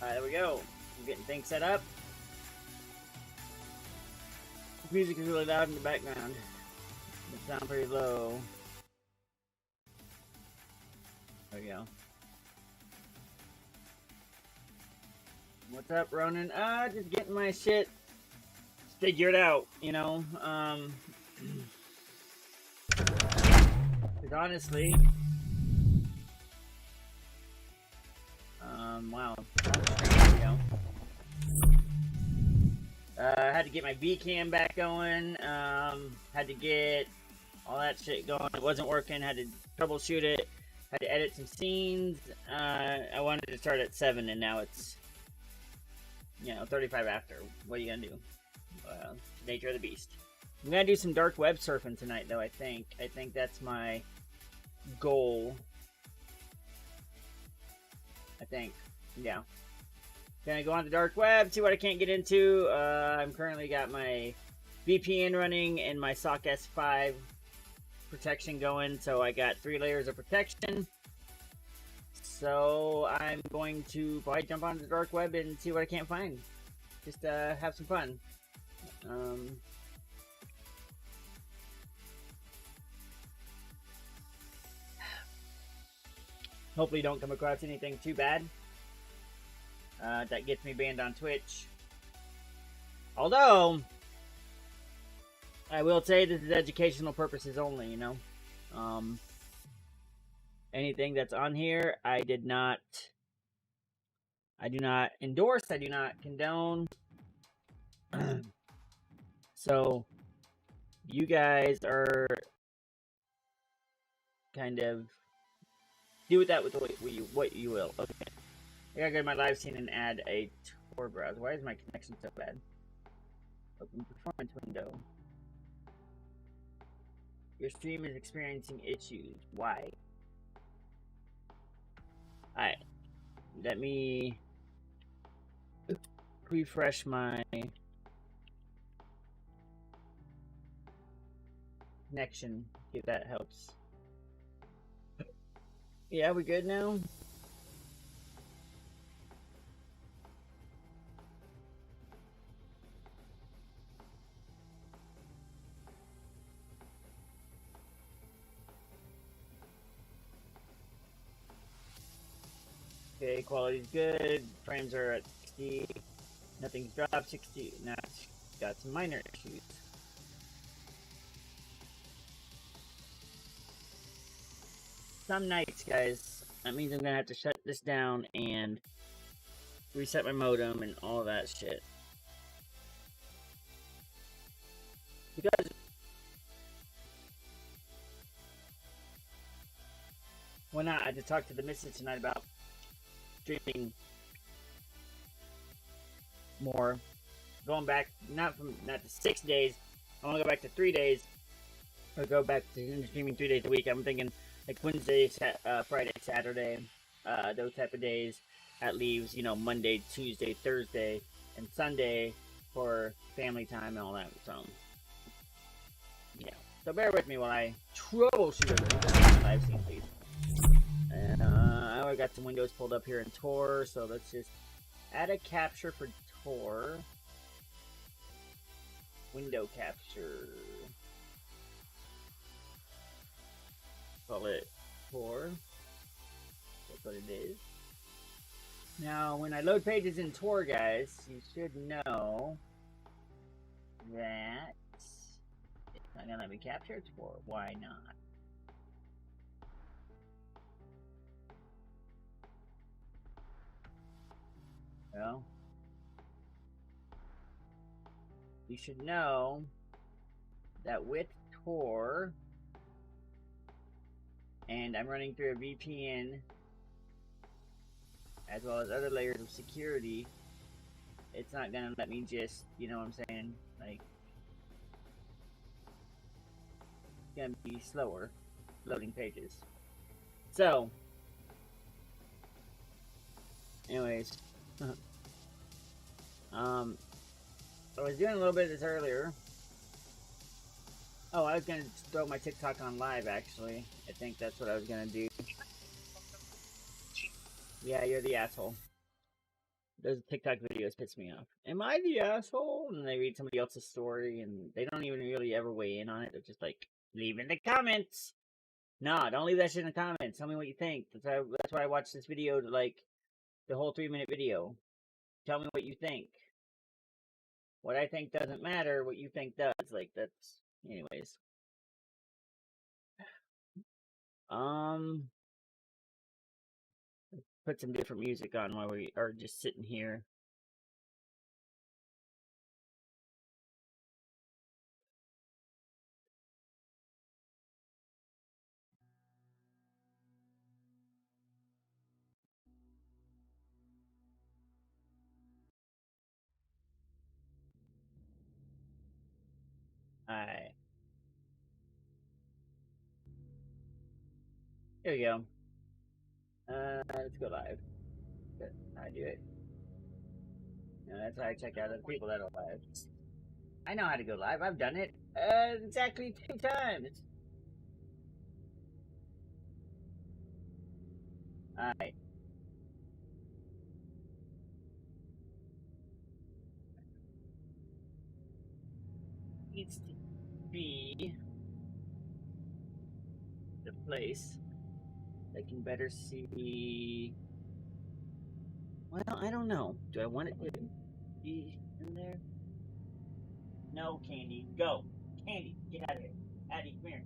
Alright, there we go. I'm getting things set up. The music is really loud in the background. It sounds pretty low. There we go. What's up, Ronan? Just getting my shit figured out, you know? Because honestly... wow. There we go. I had to get my V-cam back going. Had to get all that shit going. It wasn't working. Had to troubleshoot it. Had to edit some scenes. I wanted to start at 7, and now it's, 35 after. What are you gonna do? Nature of the beast. I'm gonna do some dark web surfing tonight, though. I think that's my goal. Yeah. Gonna go on the dark web, see what I can't get into. I'm currently got my VPN running and my SOC S5 protection going, so I got 3 layers of protection. So I'm going to probably jump onto the dark web and see what I can't find. Just have some fun. Hopefully don't come across anything too bad that gets me banned on Twitch. Although, I will say this is educational purposes only, anything that's on here, I do not endorse, I do not condone. So, you guys are kind of do with that with what you will. Okay. I gotta go to my live scene and add a Tor browser. Why is my connection so bad? Open performance window. Your stream is experiencing issues. Why? Alright. Let me refresh my connection. See if that helps. Yeah, we good now? Okay, quality's good. Frames are at 60. Nothing's dropped. 60. Now it's got some minor issues. Some nights, guys, that means I'm gonna have to shut this down and reset my modem and all that shit. Because why not? I just talked to the missus tonight about streaming more. Going back not to 6 days. I want to go back to 3 days. Or go back to streaming 3 days a week. I'm thinking like Wednesday, Friday, Saturday, those type of days. That leaves, Monday, Tuesday, Thursday, and Sunday for family time and all that. So, yeah. So bear with me while I troubleshoot everything. Live scene, please. And I already got some windows pulled up here in Tor, so let's just add a capture for Tor. Window capture. Call it Tor. That's what it is. Now, when I load pages in Tor, guys, you should know that it's not gonna let me capture Tor. Why not? Well, you should know that with Tor, and I'm running through a VPN, as well as other layers of security, it's not gonna let me just, you know what I'm saying, like, it's gonna be slower loading pages. So, anyways, I was doing a little bit of this earlier. Oh, I was gonna throw my TikTok on live, actually. I think that's what I was gonna do. Yeah, you're the asshole. those TikTok videos piss me off. Am I the asshole? And they read somebody else's story and they don't even really ever weigh in on it. They're just like, leave in the comments. Nah, don't leave that shit in the comments. Tell me what you think. That's why I watched this video, like the whole 3-minute video. Tell me what you think. What I think doesn't matter. What you think does. Like that's, anyways. Put some different music on while we are just sitting here. Alright. Here we go. Let's go live. That's how I do it. And that's how I check out other people that are live. I know how to go live. I've done it exactly 2 times. Alright. Needs to be the place that can better see. Well, I don't know. Do I want it to be in there? No, Candy. Go. Candy, get out of here. Addie, come here.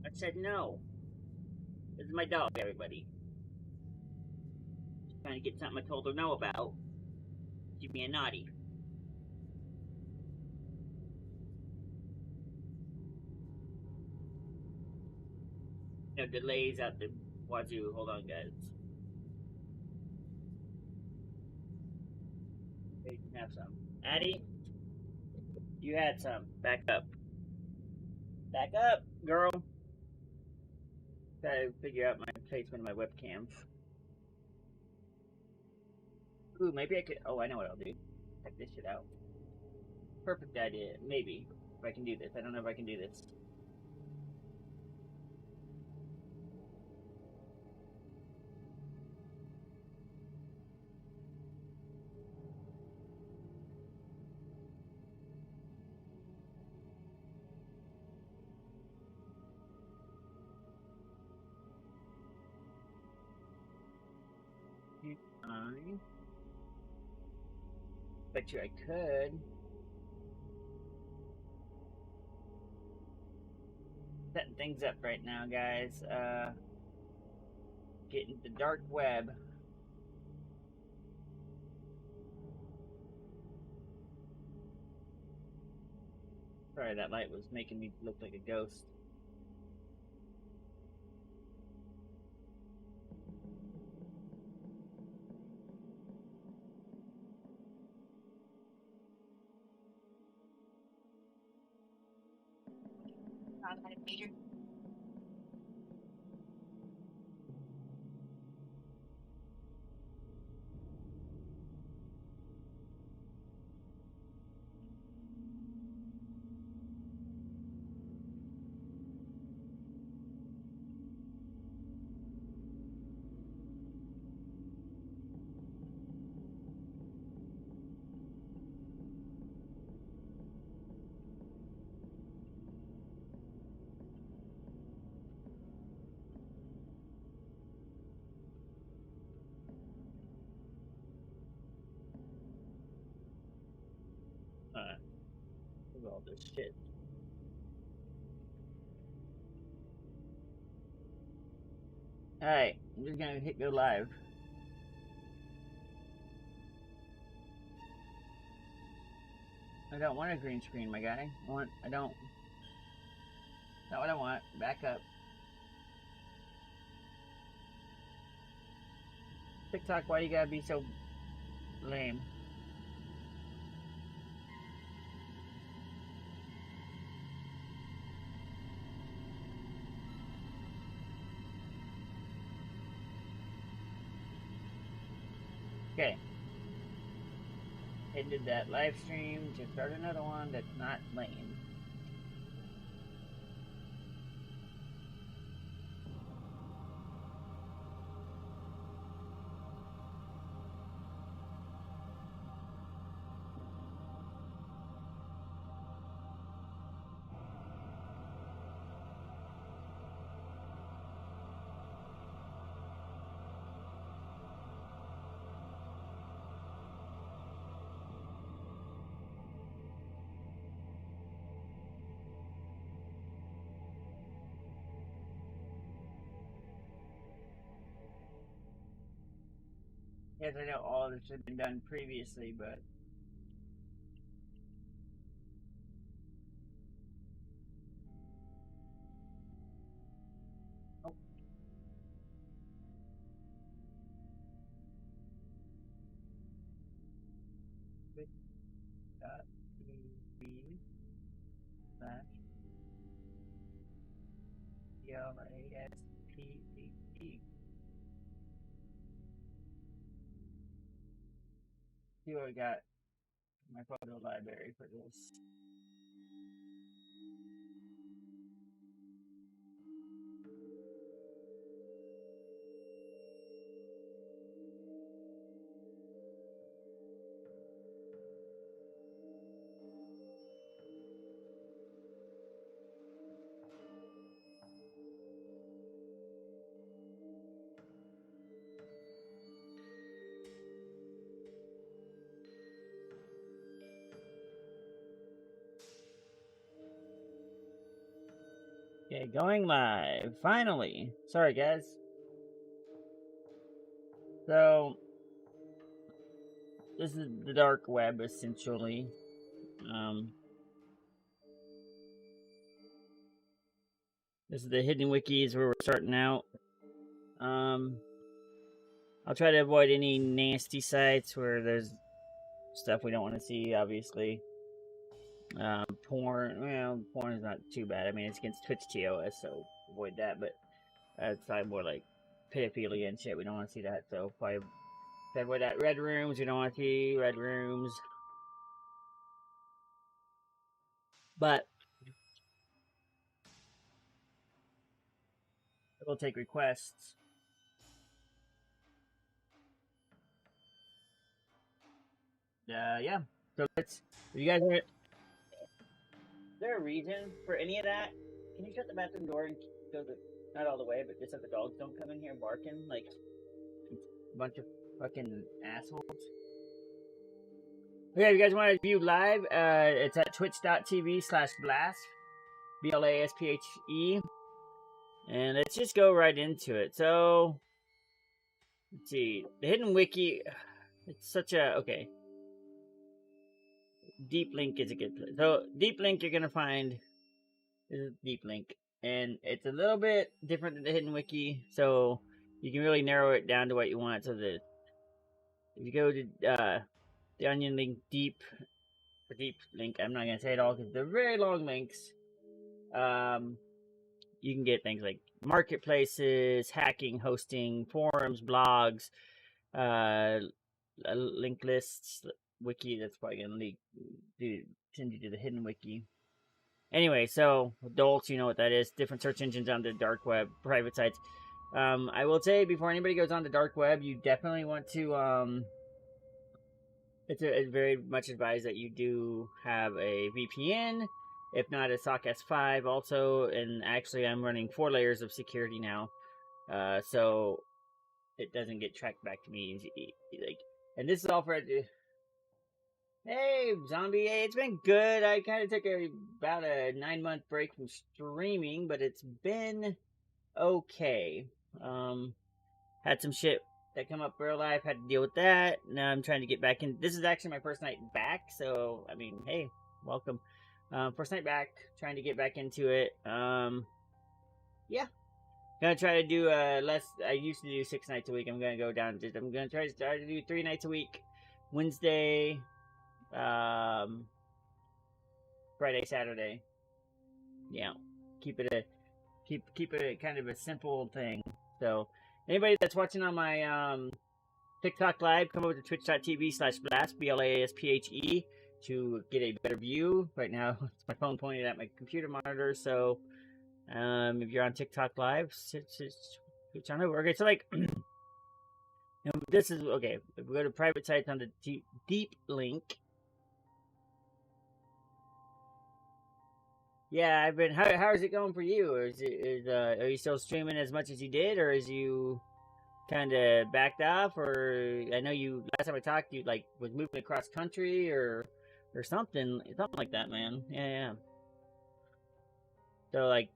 I said no. This is my dog, everybody. She's trying to get something I told her no about. She's being naughty. No delays out the wazoo. Hold on, guys. You can have some. Addie, you had some. Back up. Back up, girl. Gotta figure out my placement of my webcam. Ooh, maybe I could. Oh, I know what I'll do. Check this shit out. Perfect idea. Maybe. If I can do this. I don't know if I can do this. I bet you I could. Setting things up right now, guys. Getting the dark web. Sorry, that light was making me look like a ghost. Major. Look at all this shit. Alright, I'm just gonna hit go live. I don't want a green screen, my guy. I don't. Not what I want. Back up. TikTok, why you gotta be so lame? Okay. Ended that live stream to start another one that's not lame. guess I know all this had been done previously, but oh, twitch.tv slash BLASPHE. See what we got in my photo library for this. Okay, going live. Finally. Sorry, guys. So, this is the dark web, essentially. This is the hidden wikis where we're starting out. I'll try to avoid any nasty sites where there's stuff we don't want to see, obviously. Porn, well, porn is not too bad. I mean, it's against Twitch TOS, so avoid that, but it's probably more like pedophilia and shit. We don't want to see that, so probably avoid that. Red rooms, we don't want to see red rooms. But we'll take requests. Yeah. So let's. If you guys are. Is there a reason for any of that? Can you shut the bathroom door and go the not all the way, but just so the dogs don't come in here barking like a bunch of fucking assholes? Okay, if you guys want to view live, it's at twitch.tv/blast, BLASPHE. And let's just go right into it. So, let's see. The hidden wiki, it's such a, okay. Deep link is a good place. So, deep link you're going to find, this is deep link. And it's a little bit different than the hidden wiki. So, you can really narrow it down to what you want. So, that if you go to the onion link deep link, I'm not going to say it all because they're very long links. You can get things like marketplaces, hacking, hosting, forums, blogs, link lists, wiki. That's probably going to send you to the hidden wiki. Anyway, so adults, you know what that is. Different search engines on the dark web, private sites. I will say before anybody goes on the dark web, you definitely want to. It's very much advised that you do have a VPN. If not, a SOC S5 also, and actually I'm running 4 layers of security now, so it doesn't get tracked back to me. Like, and this is all for. Hey, zombie! Hey, it's been good. I kind of took about a 9-month break from streaming, but it's been okay. Had some shit that come up real life. Had to deal with that. Now I'm trying to get back in. This is actually my first night back, so I mean, hey, welcome. First night back, trying to get back into it. Yeah. Gonna try to do less. I used to do 6 nights a week. I'm gonna go down. I'm gonna try to start to do 3 nights a week. Wednesday, Friday, Saturday. Yeah. Keep it a kind of a simple thing. So anybody that's watching on my TikTok live, come over to twitch.tv/blast, BLASPHE, to get a better view. Right now, it's my phone pointed at my computer monitor, so if you're on TikTok live, switch on over. Okay, so like, this is, okay, if we go to private sites on the deep link. Yeah, I've been, how is it going for you? Or are you still streaming as much as you did, or is you kind of backed off, or I know you last time I talked you like was moving across country or something like that, man. Yeah. So like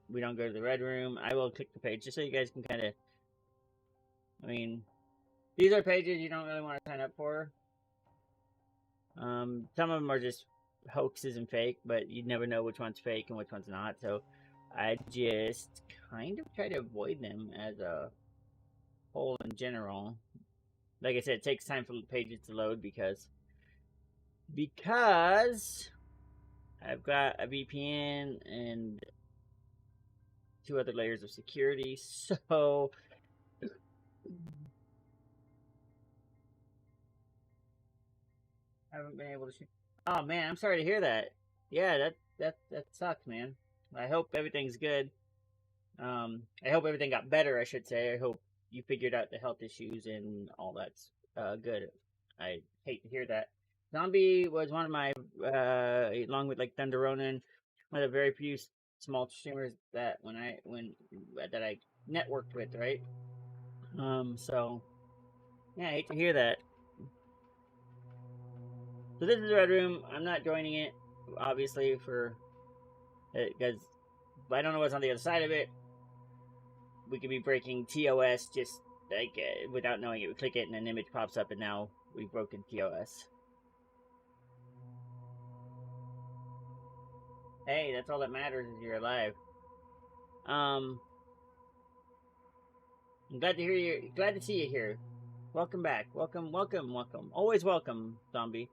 we don't go to the red room. I will click the page just so you guys can kind of, I mean, These are pages you don't really want to sign up for. Some of them are just hoaxes and fake, but you never know which one's fake and which one's not. So I just kind of try to avoid them as a whole in general. Like I said, it takes time for the pages to load because I've got a VPN and 2 other layers of security. So I haven't been able to shoot. Oh man, I'm sorry to hear that. Yeah, that sucks, man. I hope everything's good. I hope everything got better, I should say. I hope you figured out the health issues and all that's good. I hate to hear that. Zombie was one of my, along with like Thunder Ronin, one of the very few small streamers that that I networked with, right? So yeah, I hate to hear that. So this is the Red Room. I'm not joining it, obviously, because I don't know what's on the other side of it. We could be breaking TOS just like without knowing it. We click it and an image pops up, and now we've broken TOS. Hey, that's all that matters is you're alive. I'm glad to hear you. Glad to see you here. Welcome back. Welcome. Always welcome, Zombie.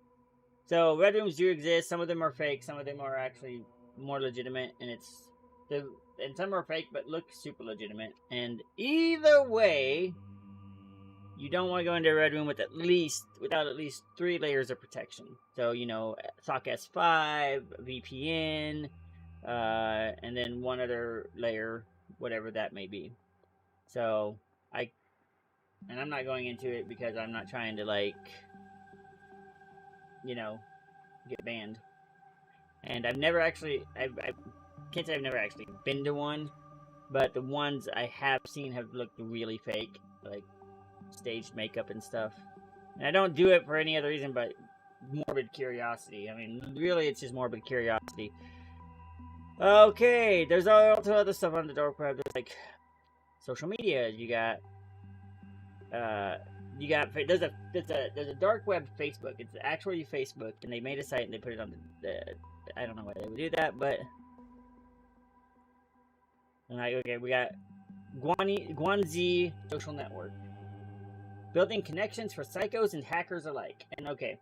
So Red Rooms do exist. Some of them are fake. Some of them are actually more legitimate, and some are fake but look super legitimate. And either way, you don't want to go into a Red Room without at least 3 layers of protection. So SOC S5, VPN, and then one other layer, whatever that may be. So I'm not going into it because I'm not trying to get banned. And I've never actually, I can't say I've never actually been to one, but the ones I have seen have looked really fake, like staged makeup and stuff. And I don't do it for any other reason but morbid curiosity. I mean, really, it's just morbid curiosity. Okay, there's also other stuff on the dark web. There's like social media. There's a dark web Facebook. It's actually Facebook, and they made a site and they put it on the I don't know why they would do that, but we got Guanzi social network, building connections for psychos and hackers alike. And okay,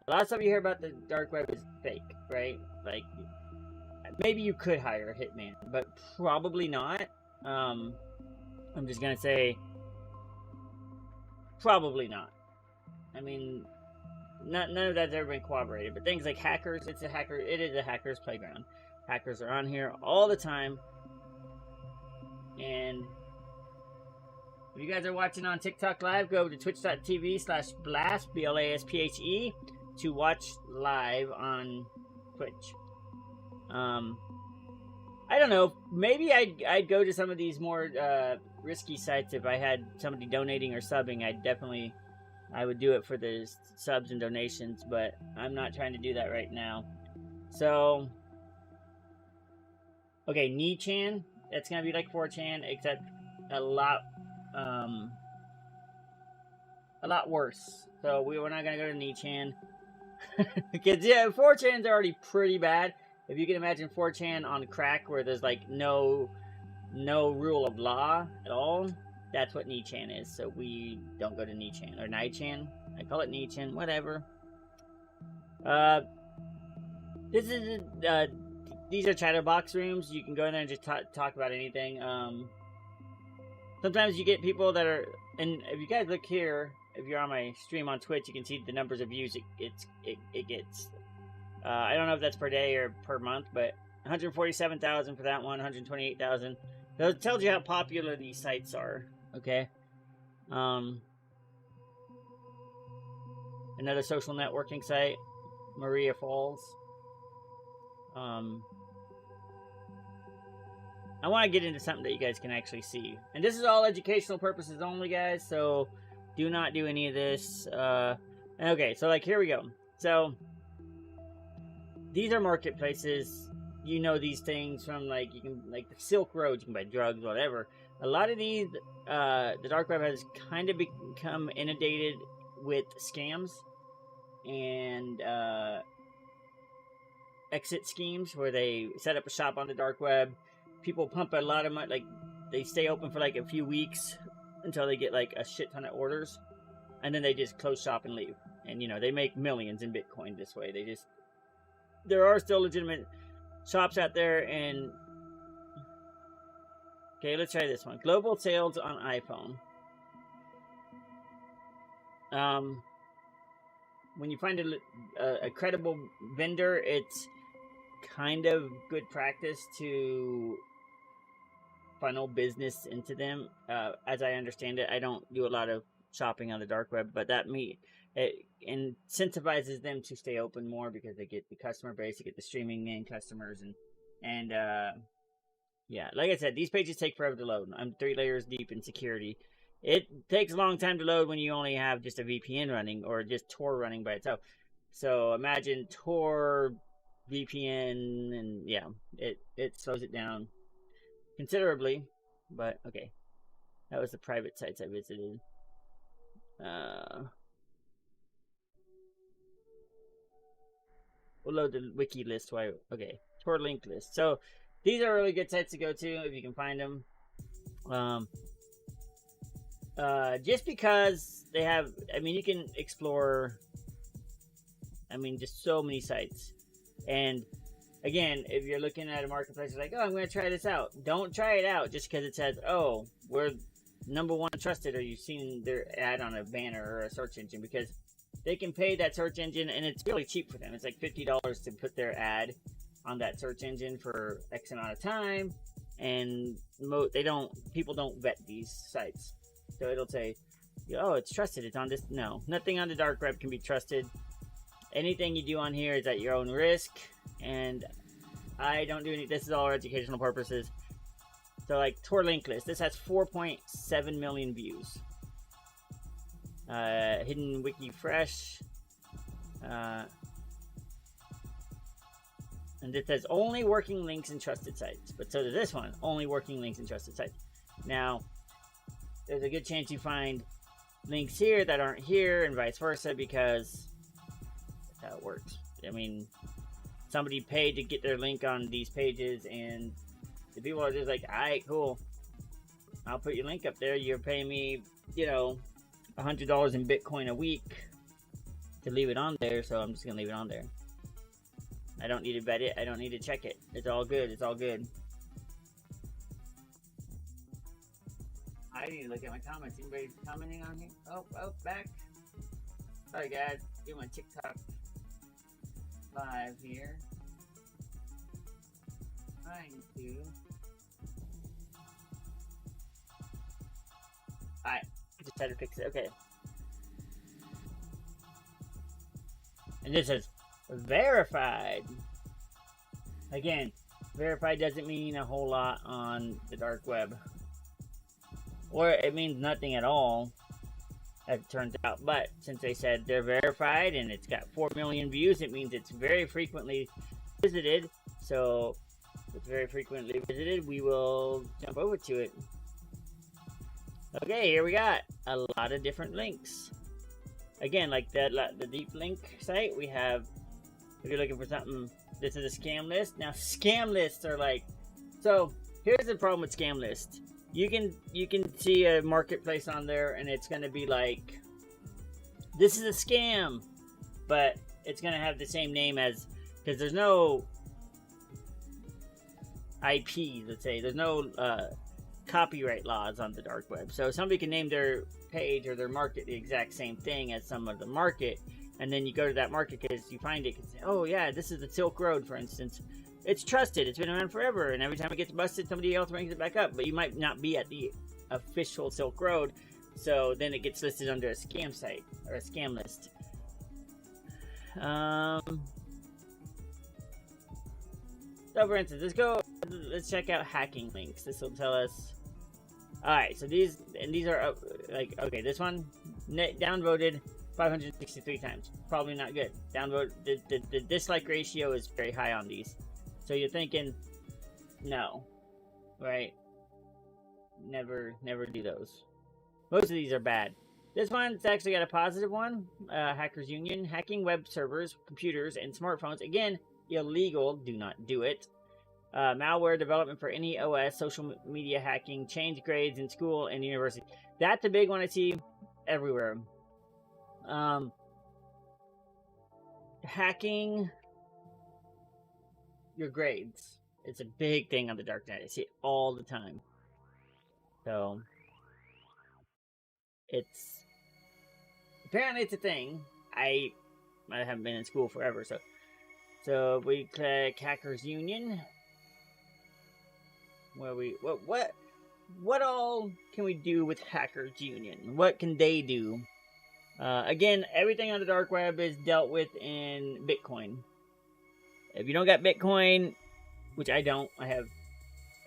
a lot of stuff you hear about the dark web is fake, right? Like maybe you could hire a hitman, but probably not. I'm just gonna say probably not. I mean, none of that's ever been corroborated. But things like hackers, it is a hacker's playground. Hackers are on here all the time. And if you guys are watching on TikTok Live, go to twitch.tv/blast, BLASPHE, to watch live on Twitch. I don't know. Maybe I'd go to some of these more risky sites if I had somebody donating or subbing. I would do it for the subs and donations, but I'm not trying to do that right now. So, okay, Nichan. That's gonna be like 4chan, except a lot worse. So we're not gonna go to Nichan because 4chan's already pretty bad. If you can imagine 4chan on crack, where there's like no rule of law at all, that's what Nichan is. So we don't go to Nichan or Nichan. I call it Nichan, whatever. These are chatterbox rooms. You can go in there and just talk about anything. Sometimes you get people that are, and if you guys look here, if you're on my stream on Twitch, you can see the numbers of views it gets. I don't know if that's per day or per month, but 147,000 for that one, 128,000. So it tells you how popular these sites are. Okay. Another social networking site, Maria Falls. I want to get into something that you guys can actually see. And this is all educational purposes only, guys, so do not do any of this. Okay, so here we go. So these are marketplaces. You know these things from the Silk Road. You can buy drugs, whatever. A lot of these, the dark web has kind of become inundated with scams and exit schemes where they set up a shop on the dark web. People pump a lot of money, like they stay open for like a few weeks until they get like a shit ton of orders, and then they just close shop and leave. And they make millions in Bitcoin this way. There are still legitimate shops out there. And okay, let's try this one. Global sales on iPhone. When you find a credible vendor, it's kind of good practice to funnel business into them. As I understand it, I don't do a lot of shopping on the dark web, but it incentivizes them to stay open more because they get the customer base, they get the streaming in customers, and yeah, like I said, these pages take forever to load. I'm 3 layers deep in security. It takes a long time to load when you only have just a VPN running or just Tor running by itself. So imagine Tor, VPN, and yeah, it slows it down considerably. But okay, that was the private sites I visited. We'll load the wiki list. Okay, Tor link list. So these are really good sites to go to if you can find them. Just because they have, you can explore, just so many sites. And again, if you're looking at a marketplace, like, oh, I'm going to try this out. Don't try it out just because it says, oh, we're #1 trusted, or you've seen their ad on a banner or a search engine, because they can pay that search engine, and it's really cheap for them. It's like $50 to put their ad on that search engine for X amount of time, and people don't vet these sites. So it'll say, oh, it's trusted, it's on this. No, nothing on the dark web can be trusted. Anything you do on here is at your own risk, and I don't do any. This is all for educational purposes. So like Tor link list, this has 4.7 million views. Hidden Wiki Fresh, and it says only working links and trusted sites. But so does this one, only working links and trusted sites. Now, there's a good chance you find links here that aren't here, and vice versa, because that's how it works. Somebody paid to get their link on these pages, and the people are just like, alright, cool, I'll put your link up there. You're paying me, $100 in Bitcoin a week to leave it on there, so I'm just gonna leave it on there. I don't need to vet it. I don't need to check it. It's all good. It's all good. I need to look at my comments. Anybody commenting on here? Oh, back. Sorry, guys. Do my TikTok live here. Trying to. Alright. Just had to fix it. Okay. And this says verified. Again, verified doesn't mean a whole lot on the dark web. Or it means nothing at all, as it turns out. But since they said they're verified and it's got 4 million views, it means it's very frequently visited. So, if it's very frequently visited, we will jump over to it. Okay, here we got a lot of different links. Again, like the deep link site, we have, if you're looking for something, this is a scam list. Now, scam lists are like, so here's the problem with scam lists. You can see a marketplace on there, and it's going to be like, this is a scam, but it's going to have the same name as, because there's no IP, let's say, there's no copyright laws on the dark web. So somebody can name their page or their market the exact same thing as some of the market, and then you go to that market because you find it and say, oh yeah, this is the Silk Road, for instance. It's trusted, it's been around forever, and every time it gets busted, somebody else brings it back up. But you might not be at the official Silk Road, so then it gets listed under a scam site or a scam list. So for instance, let's check out hacking links. This will tell us. Alright, so these are like, okay, this one downvoted 563 times. Probably not good. Downvote, the dislike ratio is very high on these. So you're thinking, no, right? never do those. Most of these are bad. This one's actually got a positive one. Hackers Union. Hacking web servers, computers, and smartphones. Again, illegal. Do not do it. Malware development for any OS. Social media hacking. Change grades in school and university. That's a big one I see everywhere. Hacking your grades. It's a big thing on the dark net. I see it all the time. So it's apparently it's a thing. I haven't been in school forever, so if we click Hackers Union, where we what all can we do with Hackers Union? What can they do? Again, everything on the dark web is dealt with in Bitcoin. If you don't got Bitcoin, which I don't, I have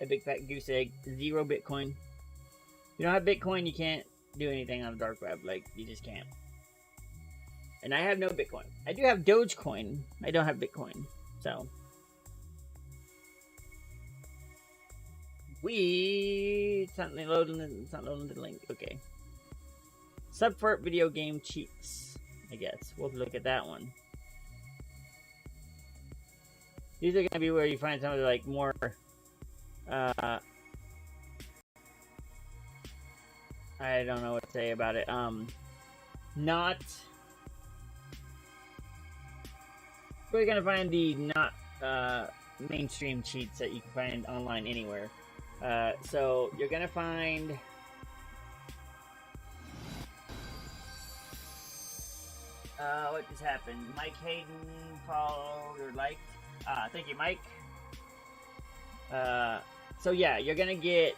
a big fat goose egg, 0 Bitcoin. If you don't have Bitcoin, you can't do anything on the dark web. Like, you just can't. And I have no Bitcoin. I do have Dogecoin. I don't have Bitcoin. So. It's not loading the link. Okay. Subvert video game cheats, I guess. We'll look at that one. These are going to be where you find some of the, like, more, I don't know what to say about it. Not, we're going to find the not, mainstream cheats that you can find online anywhere. So, you're going to find... what just happened? Mike Hayden followed or liked. Thank you, Mike. So yeah, you're gonna get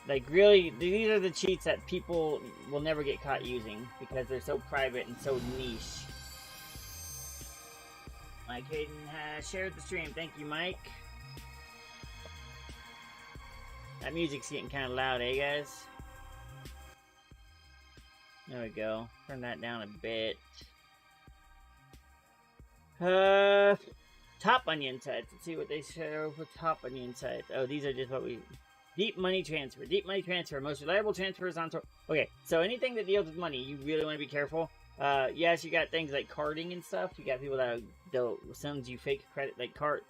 like really. These are the cheats that people will never get caught using because they're so private and so niche. Mike Hayden has shared the stream. Thank you, Mike. That music's getting kind of loud, eh, guys? There we go. Turn that down a bit. Top onion sites. Let's see what they show for top onion sites. Oh, these are just what we... Deep money transfer. Deep money transfer. Most reliable transfers on... Okay, so anything that deals with money, you really want to be careful. Yes, you got things like carding and stuff. You got people that they'll send you fake credit, like card...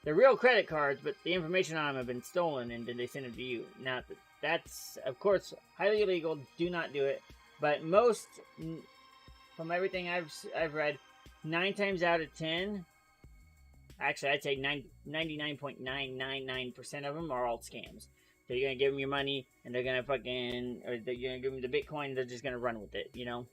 They're real credit cards, but the information on them have been stolen, and then they send it to you. Now, that's, of course, highly illegal. Do not do it. But most, from everything I've read, 9 times out of 10, actually, I'd say 99.999% of them are all scams. So you're going to give them your money, and they're going to fucking, or you're going to give them the Bitcoin, they're just going to run with it, you know?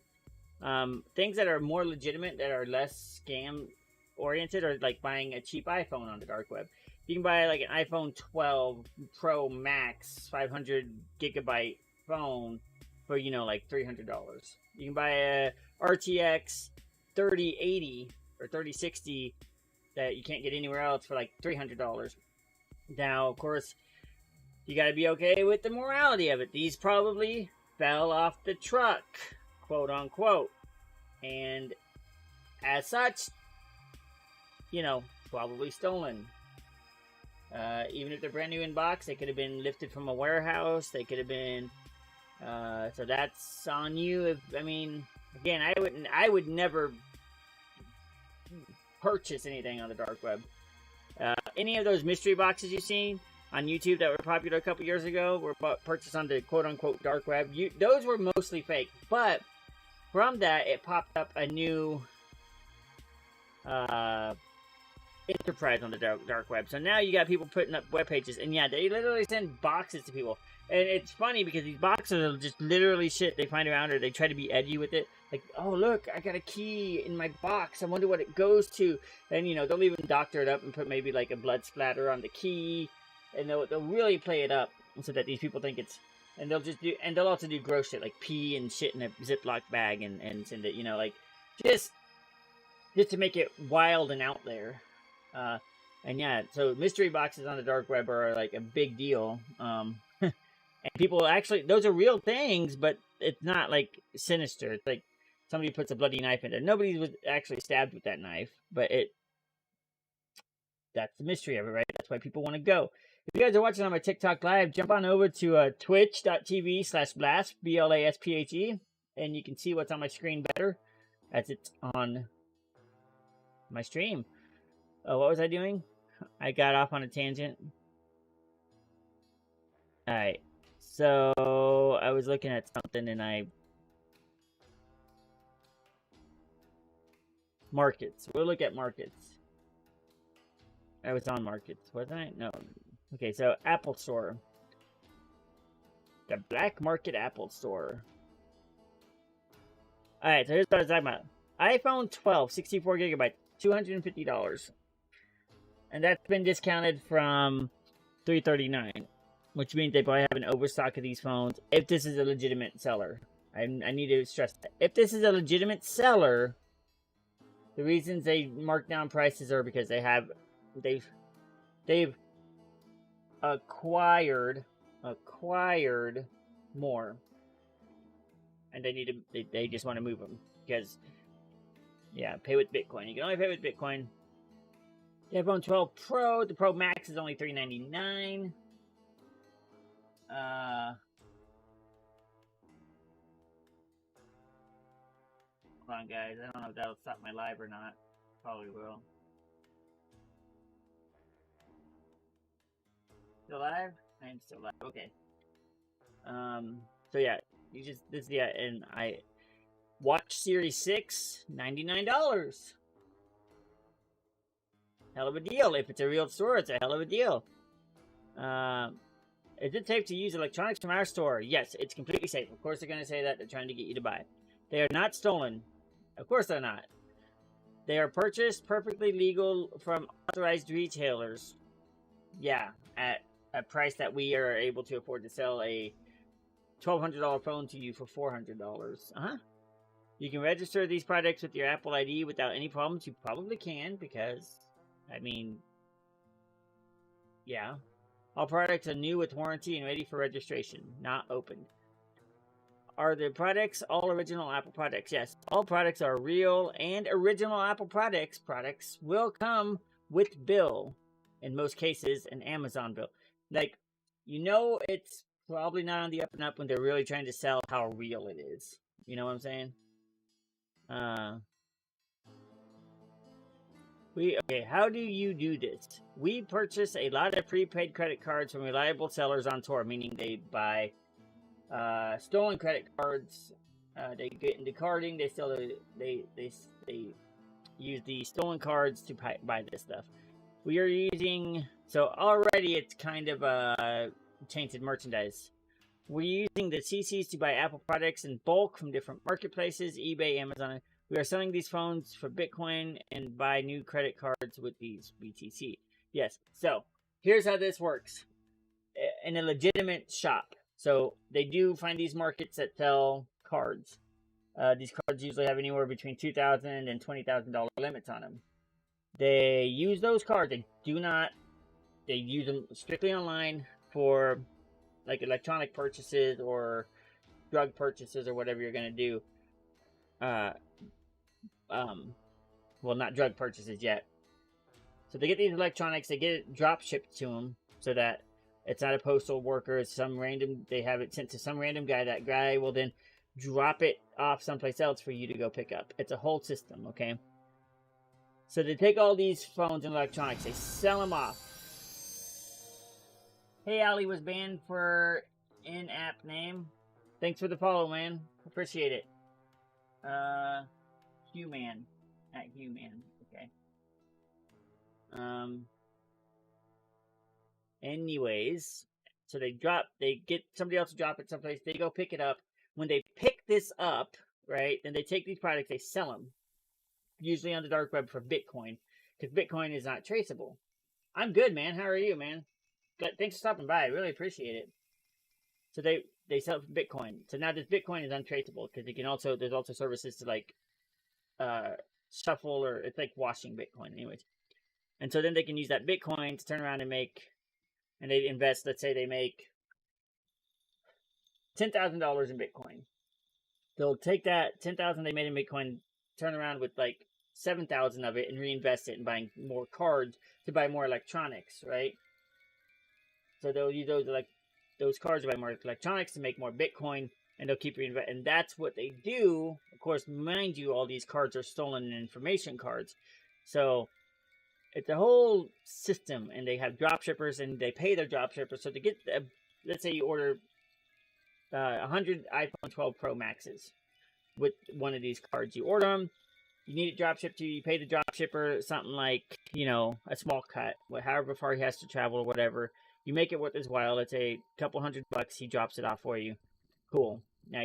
Things that are more legitimate, that are less scam-oriented, are like buying a cheap iPhone on the dark web. You can buy like an iPhone 12 Pro Max 500 gigabyte phone for, you know, like $300. You can buy a RTX 3080 or 3060 that you can't get anywhere else for like $300. Now, of course, you got to be okay with the morality of it. These probably fell off the truck, quote unquote. And as such, you know, probably stolen. Even if they're brand new in box, they could have been lifted from a warehouse. They could have been, so that's on you. If, I mean, again, I would never purchase anything on the dark web. Any of those mystery boxes you've seen on YouTube that were popular a couple years ago were purchased on the quote-unquote dark web. Those were mostly fake, but from that, it popped up a new enterprise on the dark web. So now you got people putting up web pages, and yeah, they literally send boxes to people. And it's funny because these boxes are just literally shit they find around, or they try to be edgy with it. Like, oh, look, I got a key in my box. I wonder what it goes to. And, you know, they'll even doctor it up and put maybe like a blood splatter on the key. And they'll really play it up so that these people think it's... And they'll just do... And they'll also do gross shit, like pee and shit in a Ziploc bag and send it, you know, like... Just to make it wild and out there. And yeah, so mystery boxes on the dark web are like a big deal. And people actually, those are real things, but it's not like sinister. It's like somebody puts a bloody knife in there. Nobody was actually stabbed with that knife, but that's the mystery of it, right? That's why people want to go. If you guys are watching on my TikTok live, jump on over to twitch.tv/blast, BLASPHE, and you can see what's on my screen better as it's on my stream. What was I doing? I got off on a tangent. Alright, so I was looking at something and markets. We'll look at markets. I was on markets, wasn't I? No. Okay, so Apple Store. The Black Market Apple Store. Alright, so here's what I was talking about. iPhone 12, 64 gigabytes, $250. And that's been discounted from $339, which means they probably have an overstock of these phones. If this is a legitimate seller, I need to stress that. If this is a legitimate seller, the reasons they mark down prices are because they've acquired more, and they just want to move them because, yeah, pay with Bitcoin. You can only pay with Bitcoin. The iPhone 12 Pro, the Pro Max is only $399. Hold on, guys. I don't know if that'll stop my live or not. Probably will. Still live? I am still live. Okay. So yeah, and I watch Series 6, $99. Hell of a deal. If it's a real store, it's a hell of a deal. Is it safe to use electronics from our store? Yes, it's completely safe. Of course they're going to say that. They're trying to get you to buy. They are not stolen. Of course they're not. They are purchased perfectly legal from authorized retailers. Yeah, at a price that we are able to afford to sell a $1,200 phone to you for $400. You can register these products with your Apple ID without any problems. You probably can because, I mean, yeah. All products are new with warranty and ready for registration. Not opened. Are the products all original Apple products? Yes. All products are real and original Apple products. Products will come with bill. In most cases, an Amazon bill. Like, you know it's probably not on the up and up when they're really trying to sell how real it is. You know what I'm saying? Okay, how do you do this? We purchase a lot of prepaid credit cards from reliable sellers on tour, meaning they buy stolen credit cards. They get into carding. They use the stolen cards to buy this stuff. We are using, so already it's kind of tainted merchandise. We're using the CCs to buy Apple products in bulk from different marketplaces, eBay, Amazon. We are selling these phones for Bitcoin and buy new credit cards with these BTC. Yes, so here's how this works. In a legitimate shop. So they do find these markets that sell cards. These cards usually have anywhere between $2,000 and $20,000 limits on them. They use those cards. They use them strictly online for like electronic purchases or drug purchases or whatever you're going to do. Well, not drug purchases yet. So they get these electronics, they get it drop shipped to them so that it's not a postal worker, it's they have it sent to some random guy. That guy will then drop it off someplace else for you to go pick up. It's a whole system, okay? So they take all these phones and electronics, they sell them off. Hey, Ali was banned for in-app name. Thanks for the follow, man. Appreciate it. Human. At Human. Okay. Anyways, so they get somebody else to drop it someplace. They go pick it up. When they pick this up, right, then they take these products, they sell them. Usually on the dark web for Bitcoin. Because Bitcoin is not traceable. I'm good, man. How are you, man? Thanks for stopping by. I really appreciate it. So they sell it for Bitcoin. So now this Bitcoin is untraceable because there's also services to like shuffle, or it's like washing Bitcoin anyways. And so then they can use that Bitcoin to turn around and they invest, let's say they make $10,000 in Bitcoin. They'll take that $10,000 they made in Bitcoin, turn around with like 7,000 of it and reinvest it in buying more cards to buy more electronics, right? So they'll use those cards to buy more electronics to make more Bitcoin, and they'll keep reinvesting. And that's what they do. Of course, mind you, all these cards are stolen information cards. So it's a whole system, and they have drop shippers, and they pay their drop shippers. So to get, let's say you order 100 iPhone 12 Pro Maxes with one of these cards. You order them, you need it drop shipped to you, you pay the drop shipper something like, a small cut, however far he has to travel or whatever. You make it worth his while. Let's say a couple $100, he drops it off for you. Cool. Now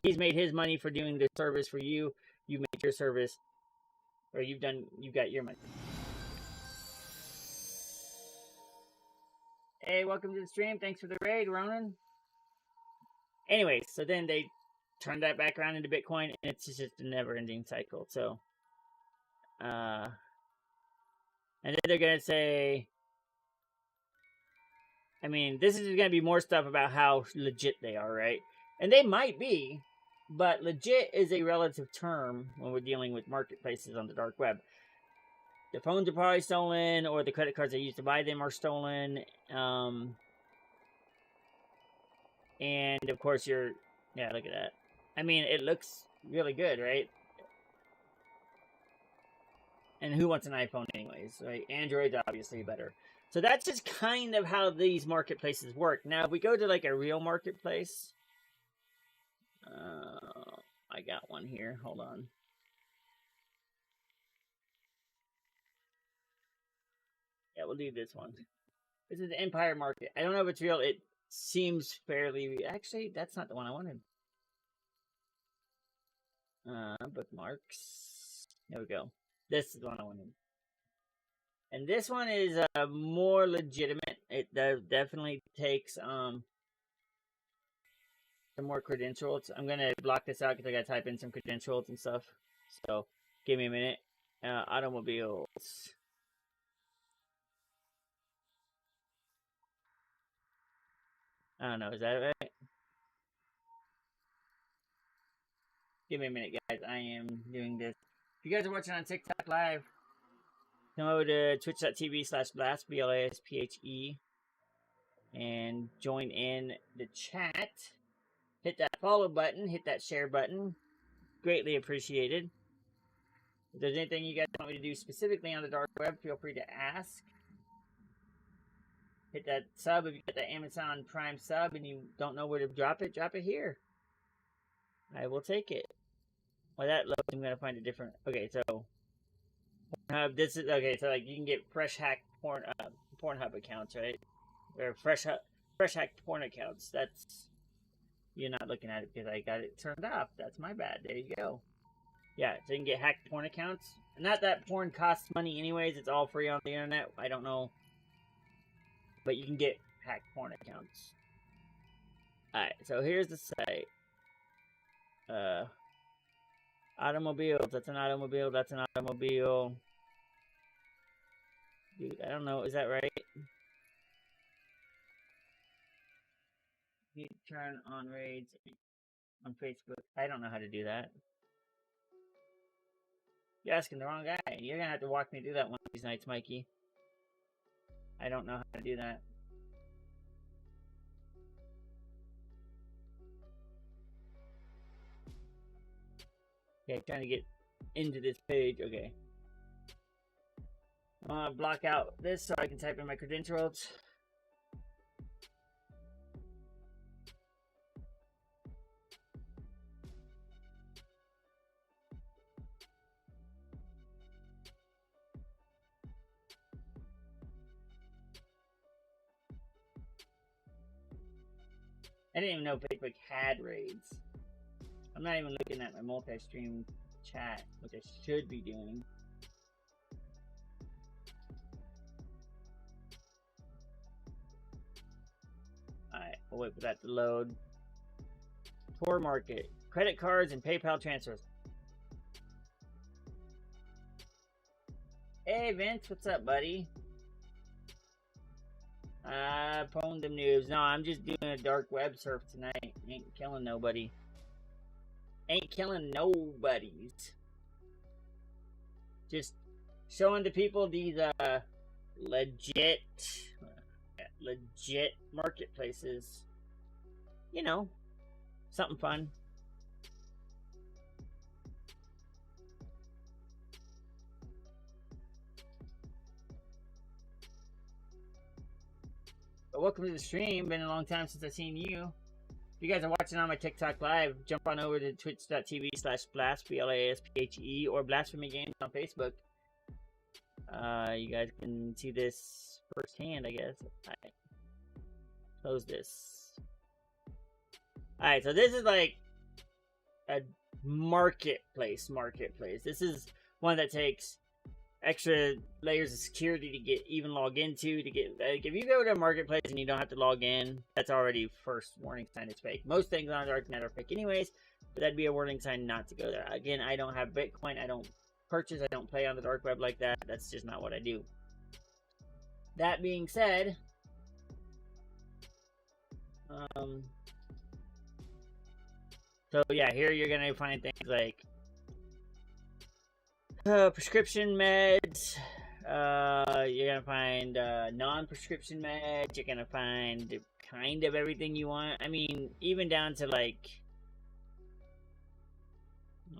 he's made his money for doing the service for you. You made your service, or you've got your money. Hey, welcome to the stream. Thanks for the raid, Ronan. Anyways, so then they turn that back around into Bitcoin, and it's just a never-ending cycle. So, and then they're gonna say, I mean, this is gonna be more stuff about how legit they are, right? And they might be, but legit is a relative term when we're dealing with marketplaces on the dark web. The phones are probably stolen, or the credit cards they used to buy them are stolen. And of course look at that. I mean, it looks really good, right? And who wants an iPhone anyways, right? Android's obviously better. So that's just kind of how these marketplaces work. Now, if we go to like a real marketplace, I got one here. Hold on. Yeah, we'll do this one. This is the Empire Market. I don't know if it's real. It seems fairly... Actually, that's not the one I wanted. Bookmarks. There we go. This is the one I wanted. And this one is more legitimate. It definitely takes some more credentials. I'm going to block this out because I got to type in some credentials and stuff. So, give me a minute. Automobiles. I don't know. Is that right? Give me a minute, guys. I am doing this. If you guys are watching on TikTok Live, come over to twitch.tv/blast, BLASPHE, and join in the chat. Hit that follow button, hit that share button. Greatly appreciated. If there's anything you guys want me to do specifically on the dark web, feel free to ask. Hit that sub if you got that Amazon Prime sub and you don't know where to drop it here. I will take it. While that loads, I'm gonna find a different. Okay, so this is okay. So like you can get fresh hacked Pornhub accounts, right? Or fresh hacked porn accounts. That's you're not looking at it because I got it turned off. That's my bad. There you go. Yeah, so you can get hacked porn accounts. Not that porn costs money anyways. It's all free on the internet. I don't know. But you can get hacked porn accounts. Alright, so here's the site. Automobiles. That's an automobile. That's an automobile. Dude, I don't know. Is that right? You turn on raids on Facebook. I don't know how to do that. You're asking the wrong guy. You're gonna have to walk me through that one of these nights, Mikey. I don't know how to do that. Okay, trying to get into this page. Okay. I'm gonna block out this so I can type in my credentials. I didn't even know Facebook had raids. I'm not even looking at my multi-stream chat, which I should be doing. Alright, we'll wait for that to load. Tor market. Credit cards and PayPal transfers. Hey Vince, what's up, buddy? Pwned them noobs. No, I'm just doing a dark web surf tonight. Ain't killing nobody. Ain't killing nobodies. Just showing the people these legit legit marketplaces. You know, something fun. But welcome to the stream. Been a long time since I've seen you. If you guys are watching on my TikTok live, jump on over to twitch.tv/blast, BLASPHE, or Blasphemy Games on Facebook. You guys can see this firsthand, I guess. Alright. Close this. Alright, so this is like a marketplace. This is one that takes extra layers of security to get even log into. To get like, if you go to a marketplace and you don't have to log in, that's already first warning sign it's fake. Most things on Darknet are fake anyways, but that'd be a warning sign not to go there. Again, I don't have Bitcoin. I don't purchase. I don't play on the dark web like that. That's just not what I do. That being said, so yeah, here you're gonna find things like prescription meds. You're gonna find non-prescription meds. You're gonna find kind of everything you want. I mean, even down to like,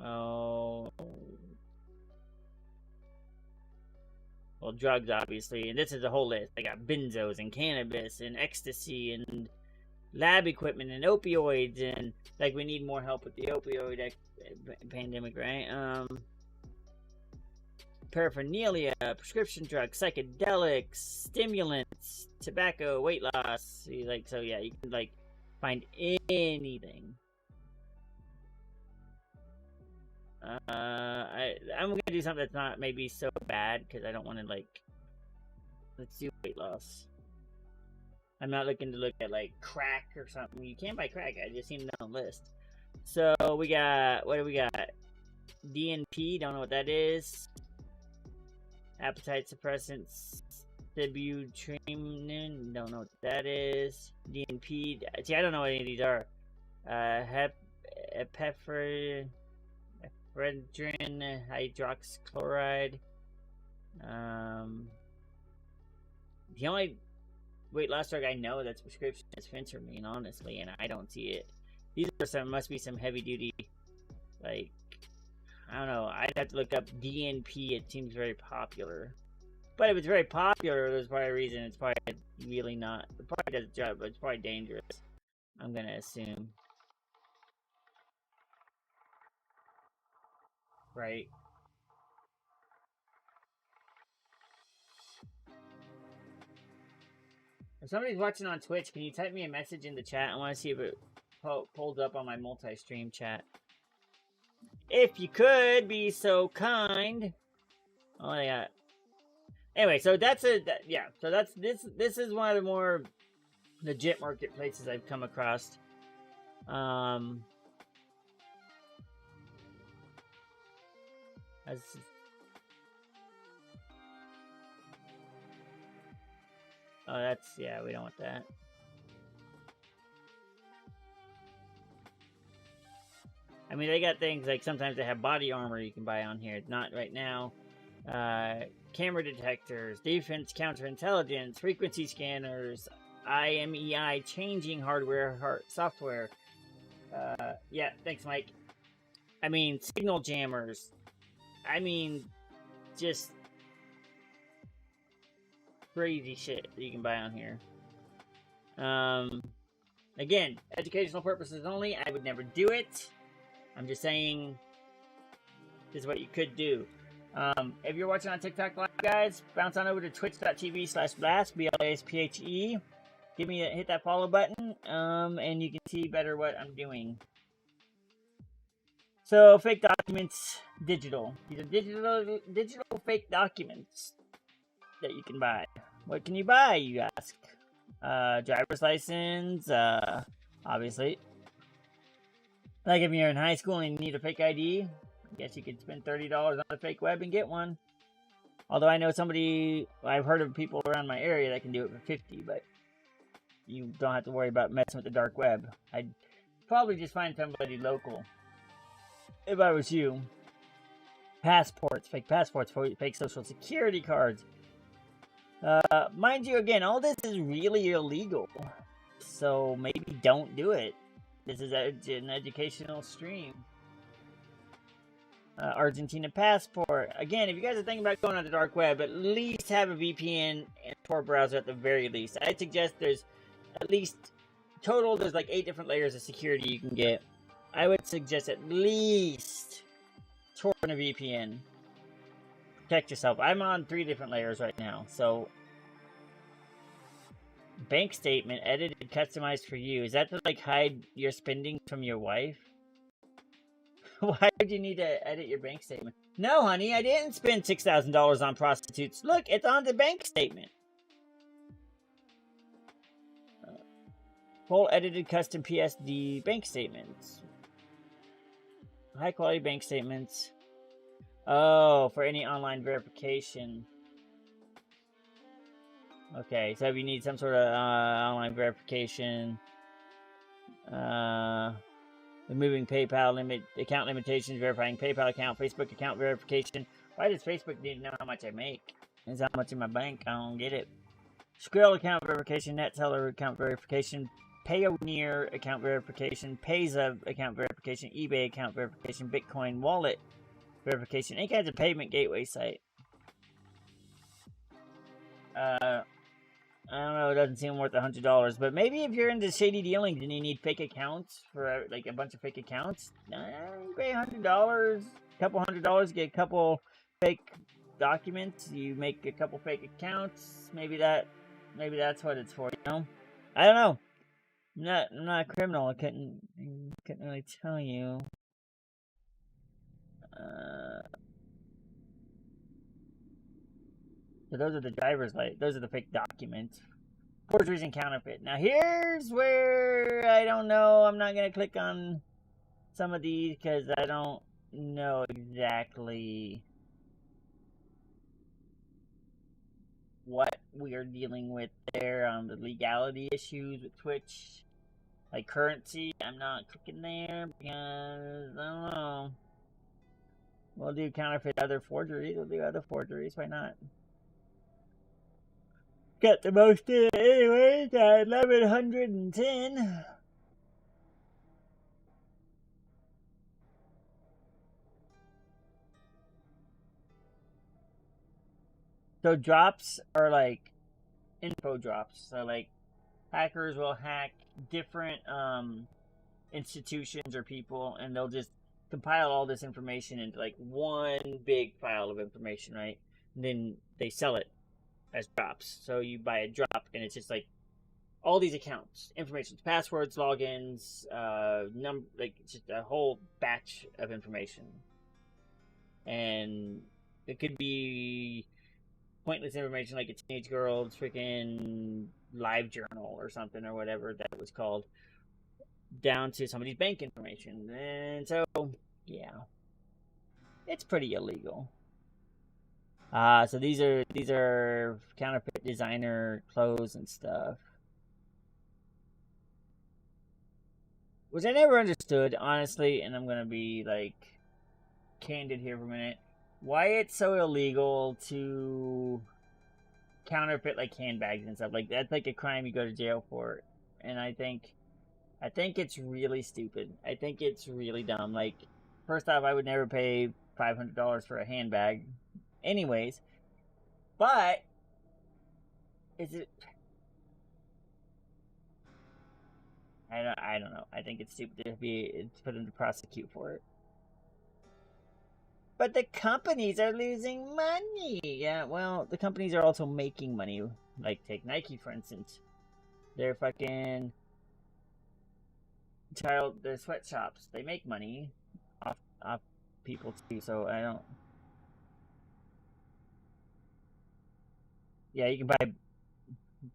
well, drugs, obviously, and this is a whole list. I got benzos and cannabis and ecstasy and lab equipment and opioids, and like we need more help with the opioid pandemic, right? Paraphernalia, prescription drugs, psychedelics, stimulants, tobacco, weight loss. Like, so yeah, you can like find anything. I'm gonna do something that's not maybe so bad because I don't want to like. Let's do weight loss. I'm not looking to look at like crack or something. You can't buy crack. I just seen it on the list. So we got, what do we got? DNP. Don't know what that is. Appetite suppressants. Sibutramine. Don't know what that is. DNP. See, I don't know what any of these are. Ephedrine hydroxychloride. The only weight loss drug I know that's prescription is phentermine, honestly, and I don't see it. These are some, must be some heavy duty, like, I don't know. I'd have to look up DNP. It seems very popular. But if it's very popular, there's probably a reason. It's probably really not. It probably does the job, but it's probably dangerous. I'm gonna assume. Right. If somebody's watching on Twitch, can you type me a message in the chat? I want to see if it pulls up on my multi-stream chat. If you could be so kind. Oh, yeah. Anyway, so that's yeah. So that's this is one of the more legit marketplaces I've come across. Oh, that's, yeah, we don't want that. I mean, they got things like sometimes they have body armor you can buy on here. Not right now. Camera detectors, defense counterintelligence, frequency scanners, IMEI changing hardware, software. Yeah, thanks, Mike. I mean, signal jammers. I mean, just crazy shit that you can buy on here. Again, educational purposes only. I would never do it. I'm just saying this is what you could do. If you're watching on TikTok Live, guys, bounce on over to twitch.tv/blast, BLASPHE. Hit that follow button, and you can see better what I'm doing. So, fake documents, digital. These are digital fake documents that you can buy. What can you buy, you ask? Driver's license, obviously. Like if you're in high school and you need a fake ID, I guess you could spend $30 on the fake web and get one. Although I know I've heard of people around my area that can do it for $50, but you don't have to worry about messing with the dark web. I'd probably just find somebody local. If I was you. Passports, fake social security cards. Mind you, again, all this is really illegal. So maybe don't do it. This is an educational stream. Argentina passport. Again, if you guys are thinking about going on the dark web, at least have a VPN and Tor browser at the very least. I'd suggest there's at least total, there's like 8 different layers of security you can get. I would suggest at least Tor and a VPN. Protect yourself. I'm on 3 different layers right now, so bank statement edited, customized for you. Is that to like hide your spending from your wife? Why would you need to edit your bank statement? No, honey, I didn't spend $6,000 on prostitutes. Look, it's on the bank statement. Full edited custom PSD bank statements. High quality bank statements. Oh, for any online verification. Okay, so if you need some sort of online verification, removing PayPal account limitations, verifying PayPal account, Facebook account verification. Why does Facebook need to know how much I make? It's how much in my bank. I don't get it. Skrill account verification, NetSeller account verification, Payoneer account verification, Payza account verification, eBay account verification, Bitcoin wallet verification, any kinds of payment gateway site. I don't know, it doesn't seem worth $100, but maybe if you're into shady dealings and you need fake accounts for like a bunch of fake accounts, you pay $100, a couple $100, get a couple fake documents, you make a couple fake accounts, maybe that's what it's for, you know? I don't know. I'm not a criminal. I couldn't really tell you. So those are the driver's license. Those are the fake documents. Forgeries and counterfeit. Now here's where I don't know. I'm not gonna click on some of these because I don't know exactly what we are dealing with there on the legality issues with Twitch. Like currency, I'm not clicking there because I don't know. We'll do counterfeit, other forgeries. We'll do other forgeries. Why not? Got the most in it anyways at 1110. So drops are like info drops. So like hackers will hack different institutions or people, and they'll just compile all this information into like one big file of information, right? And then they sell it as drops. So you buy a drop, and it's just like all these accounts, information, passwords, logins, like it's just a whole batch of information, and it could be pointless information like a teenage girl's freaking live journal or something or whatever that was called, down to somebody's bank information. And so, yeah, it's pretty illegal. So these are counterfeit designer clothes and stuff, which I never understood, honestly. And I'm gonna be like candid here for a minute. Why it's so illegal to counterfeit like handbags and stuff? Like that's like a crime you go to jail for. And I think it's really stupid. I think it's really dumb. Like, first off, I would never pay $500 for a handbag anyways, but is it? I don't know. I think it's stupid to put them to prosecute for it. But the companies are losing money. Yeah, well, the companies are also making money. Like, take Nike, for instance. They're fucking their sweatshops. They make money off people too, so I don't. Yeah, you can buy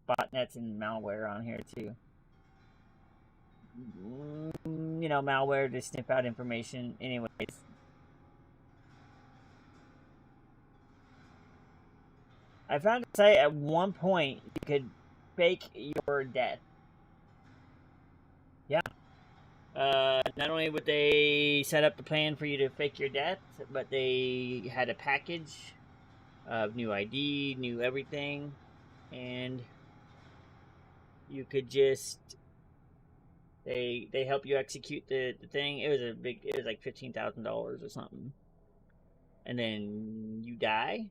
botnets and malware on here too. You know, malware to sniff out information. Anyways. I found a site at one point you could fake your death. Yeah. Not only would they set up the plan for you to fake your death, but they had a package of new ID, new everything. and you could just they help you execute the thing. It was like $15,000 or something, and then you die,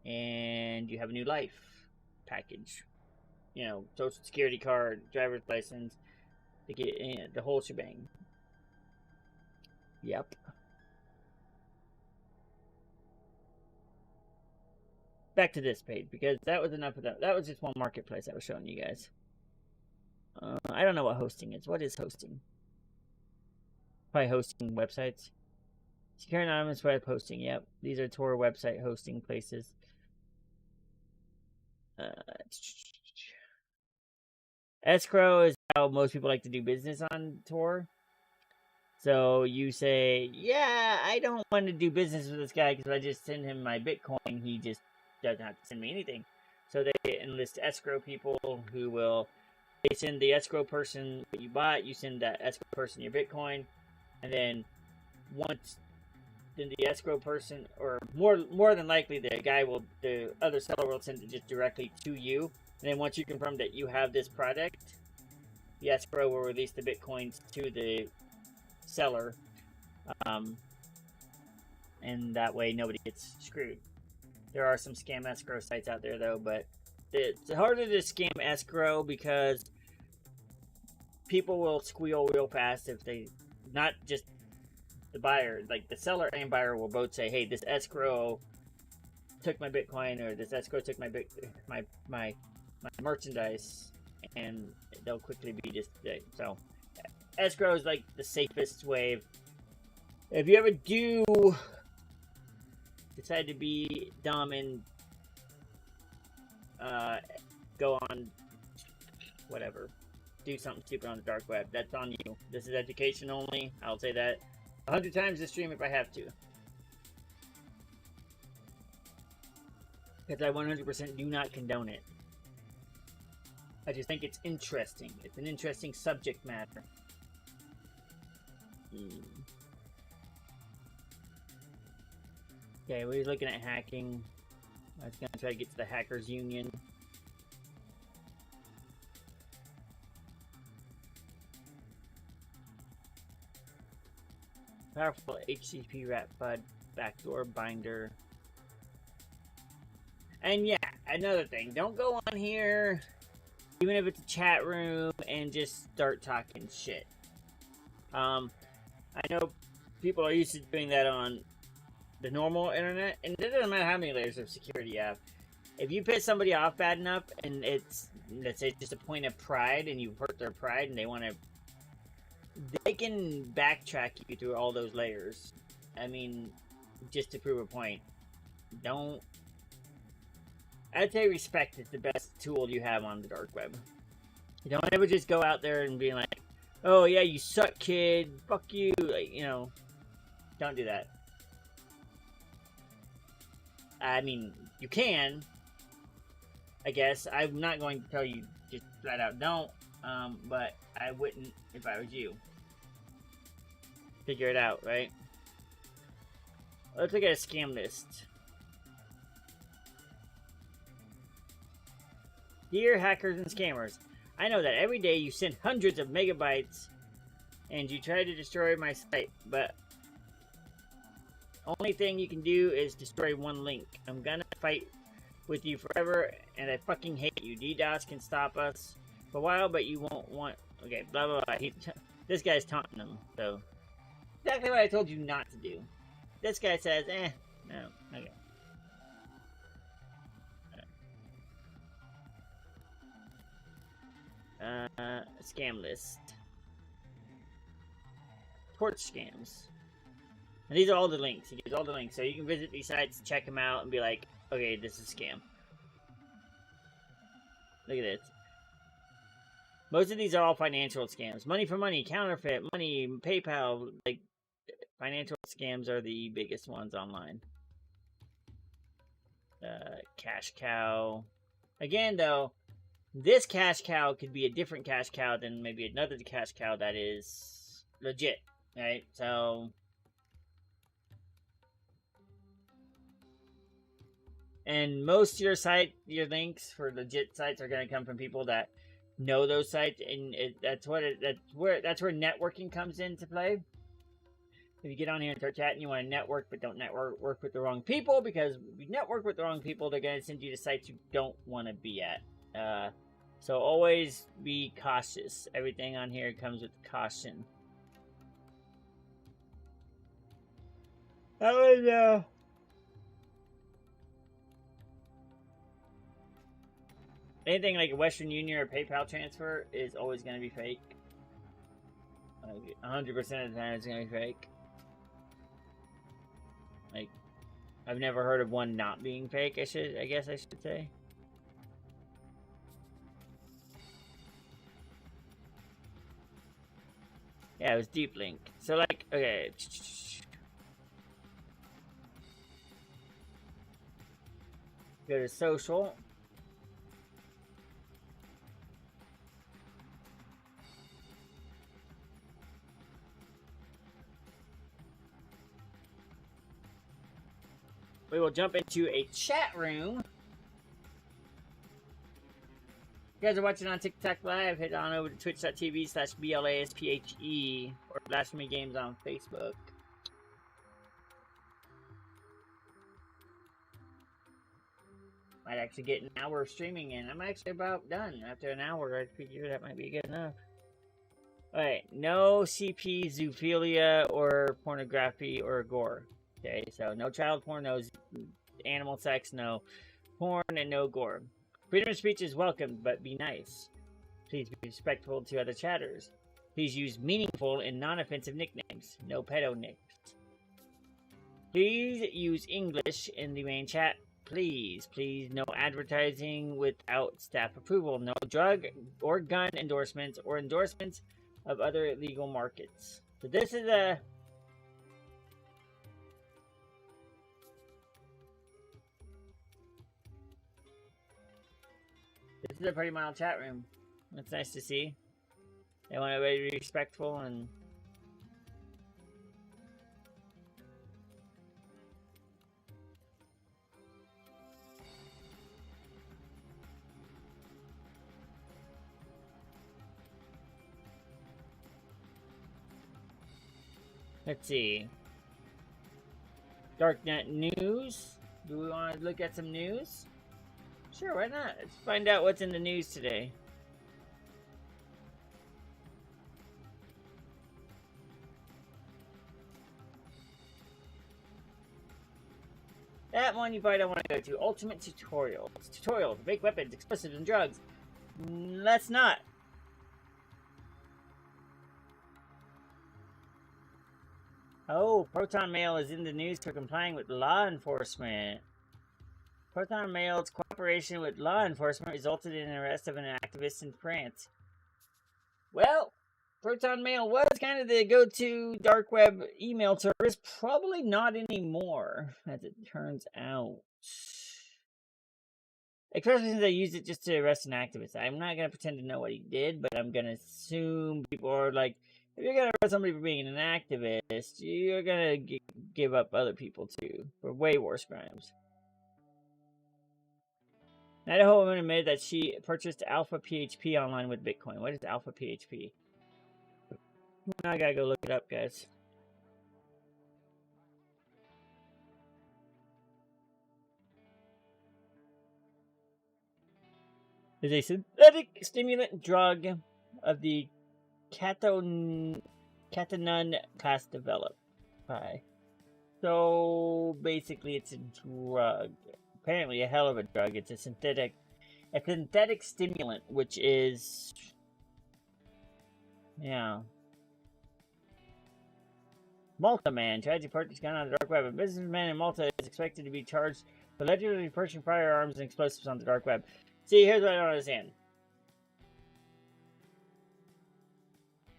and you have a new life package. You know, social security card, driver's license, the whole shebang. Yep. Back to this page, because that was enough of that. That was just one marketplace I was showing you guys. I don't know what hosting is. What is hosting? Probably hosting websites. Secure anonymous web hosting. Yep, these are Tor website hosting places. Escrow is how most people like to do business on Tor. So you say, yeah, I don't want to do business with this guy because I just send him my Bitcoin. He just doesn't have to send me anything. So they enlist escrow people who will, they send the escrow person what you bought, you send that escrow person your Bitcoin, and then then the escrow person, or more than likely the other seller will send it just directly to you. And then once you confirm that you have this product, the escrow will release the Bitcoins to the seller, and that way nobody gets screwed. There are some scam escrow sites out there though, but it's harder to scam escrow because people will squeal real fast if they, not just the buyer, like the seller and buyer will both say, hey, this escrow took my Bitcoin, or this escrow took my merchandise, and they'll quickly be just, so escrow is like the safest way. If you ever do decide to be dumb and go on whatever, do something stupid on the dark web, that's on you. This is education only. I'll say that 100 times this stream if I have to, because I 100% do not condone it. I just think it's interesting. It's an interesting subject matter. Okay, we're looking at hacking. I was gonna try to get to the Hackers Union. Powerful HTTP rat FUD backdoor binder. And yeah, another thing, don't go on here, even if it's a chat room, and just start talking shit. I know people are used to doing that on the normal internet, and it doesn't matter how many layers of security you have. If you piss somebody off bad enough, and it's, let's say, just a point of pride, and you hurt their pride, and they want to, they can backtrack you through all those layers. I mean, just to prove a point. Don't, I'd say respect is the best tool you have on the dark web. You don't ever just go out there and be like, oh yeah, you suck, kid, fuck you, like, you know, don't do that. I mean, you can, I guess. I'm not going to tell you just flat out don't, but I wouldn't if I was you. Figure it out, right? Let's look at a scam list. Dear hackers and scammers, I know that every day you send hundreds of megabytes and you try to destroy my site, but only thing you can do is destroy one link. I'm gonna fight with you forever, and I fucking hate you. DDoS can stop us for a while, but you won't want... Okay, blah, blah, blah. This guy's taunting them, so... Exactly what I told you not to do. This guy says, no, okay. Scam list. Torch scams. And these are all the links. He gives all the links. So you can visit these sites, check them out, and be like, okay, this is a scam. Look at this. Most of these are all financial scams. Money for money, counterfeit, money, PayPal. Like, financial scams are the biggest ones online. Cash cow. Again, though, this cash cow could be a different cash cow than maybe another cash cow that is legit, right? So... And most of your links for legit sites are going to come from people that know those sites, and that's where networking comes into play. If you get on here and start chatting, you want to network, but don't work with the wrong people, because if you network with the wrong people, they're going to send you to sites you don't want to be at. So always be cautious. Everything on here comes with caution. That was, anything like a Western Union or PayPal transfer is always going to be fake. Like 100% of the time, it's going to be fake. Like, I've never heard of one not being fake. I guess I should say. Yeah, it was Deep Link. So, like, okay. Go to social. We will jump into a chat room. If you guys are watching on TikTok Live, head on over to twitch.tv/BLASPHE or Blasphemy Games on Facebook. Might actually get an hour of streaming in. I'm actually about done. After an hour, I figure that might be good enough. Alright, no CP, zoophilia, or pornography, or gore. Okay, so no child porn, no animal sex, no porn, and no gore. Freedom of speech is welcome, but be nice. Please be respectful to other chatters. Please use meaningful and non-offensive nicknames. No pedo nicks. Please use English in the main chat. Please, no advertising without staff approval. No drug or gun endorsements or endorsements of other illegal markets. So this is a... This is a pretty mild chat room. That's nice to see. They want everybody to be respectful and... Let's see. Darknet news. Do we want to look at some news? Sure, why not? Let's find out what's in the news today. That one you probably don't want to go to. Ultimate tutorials. Tutorials, make weapons, explosives, and drugs. Let's not. Oh, Proton Mail is in the news for complying with law enforcement. Proton Mail's cooperation with law enforcement resulted in the arrest of an activist in France. Well, Proton Mail was kind of the go-to dark web email service. Probably not anymore, as it turns out. Especially since I used it just to arrest an activist. I'm not going to pretend to know what he did, but I'm going to assume people are like, if you're going to arrest somebody for being an activist, you're going to give up other people too, for way worse crimes. Idaho woman admitted that she purchased Alpha PHP online with Bitcoin. What is Alpha PHP? I gotta go look it up, guys. Is a synthetic stimulant drug of the catenon class developed by. So basically, it's a drug. Apparently, a hell of a drug. It's a synthetic stimulant, which is, yeah. Malta man tried to purchase gun on the dark web. A businessman in Malta is expected to be charged for allegedly purchasing firearms and explosives on the dark web. See, here's what I don't understand.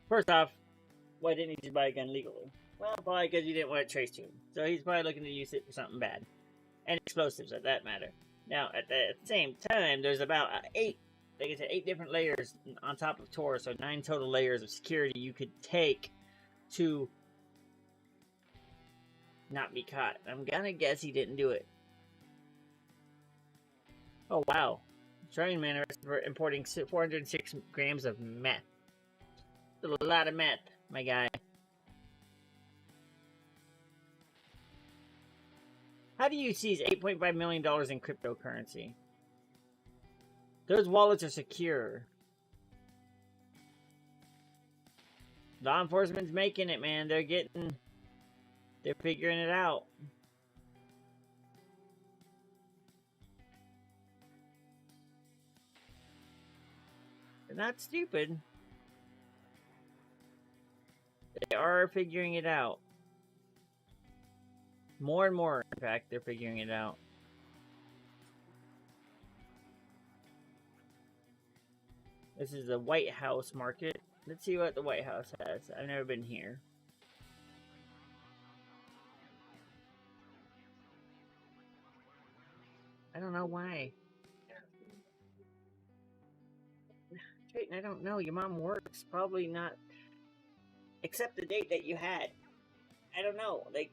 First off, why didn't he just buy a gun legally? Well, probably because you didn't want it traced to him. So he's probably looking to use it for something bad. And explosives, at that matter. Now, at the same time, there's about 8 different layers on top of Tor, so 9 total layers of security you could take to not be caught. I'm gonna guess he didn't do it. Oh, wow. Australian man arrested for importing 406 grams of meth. That's a lot of meth, my guy. How do you seize $8.5 million in cryptocurrency? Those wallets are secure. Law enforcement's making it, man. They're figuring it out. They're not stupid. They are figuring it out. More and more, in fact, they're figuring it out. This is the White House market. Let's see what the White House has. I've never been here. I don't know why. Trayton, I don't know. Your mom works. Probably not. Except the date that you had. I don't know. Like,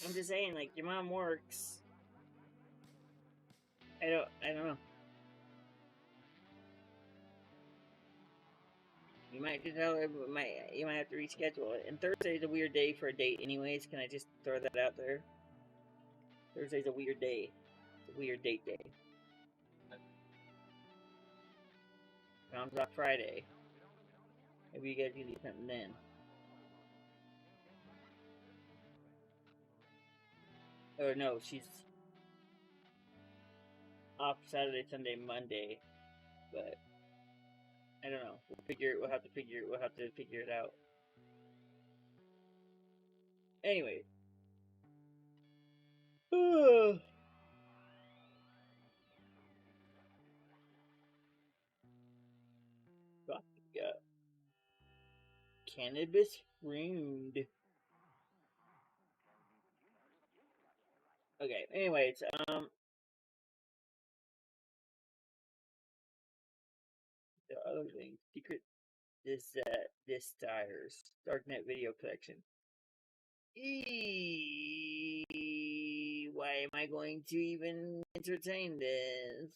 I'm just saying, like, your mom works. I don't know. You might just tell her, you might have to reschedule it. And Thursday's a weird day for a date anyways. Can I just throw that out there? Thursday's a weird day. It's a weird date day. Mom's off Friday. Maybe you guys can do something then. Or no, she's off Saturday, Sunday, Monday. But I don't know. We'll have to figure it out. Anyway. Yeah. Cannabis ruined. Okay, anyways, the other thing, secret this tires darknet video collection. Why am I going to even entertain this?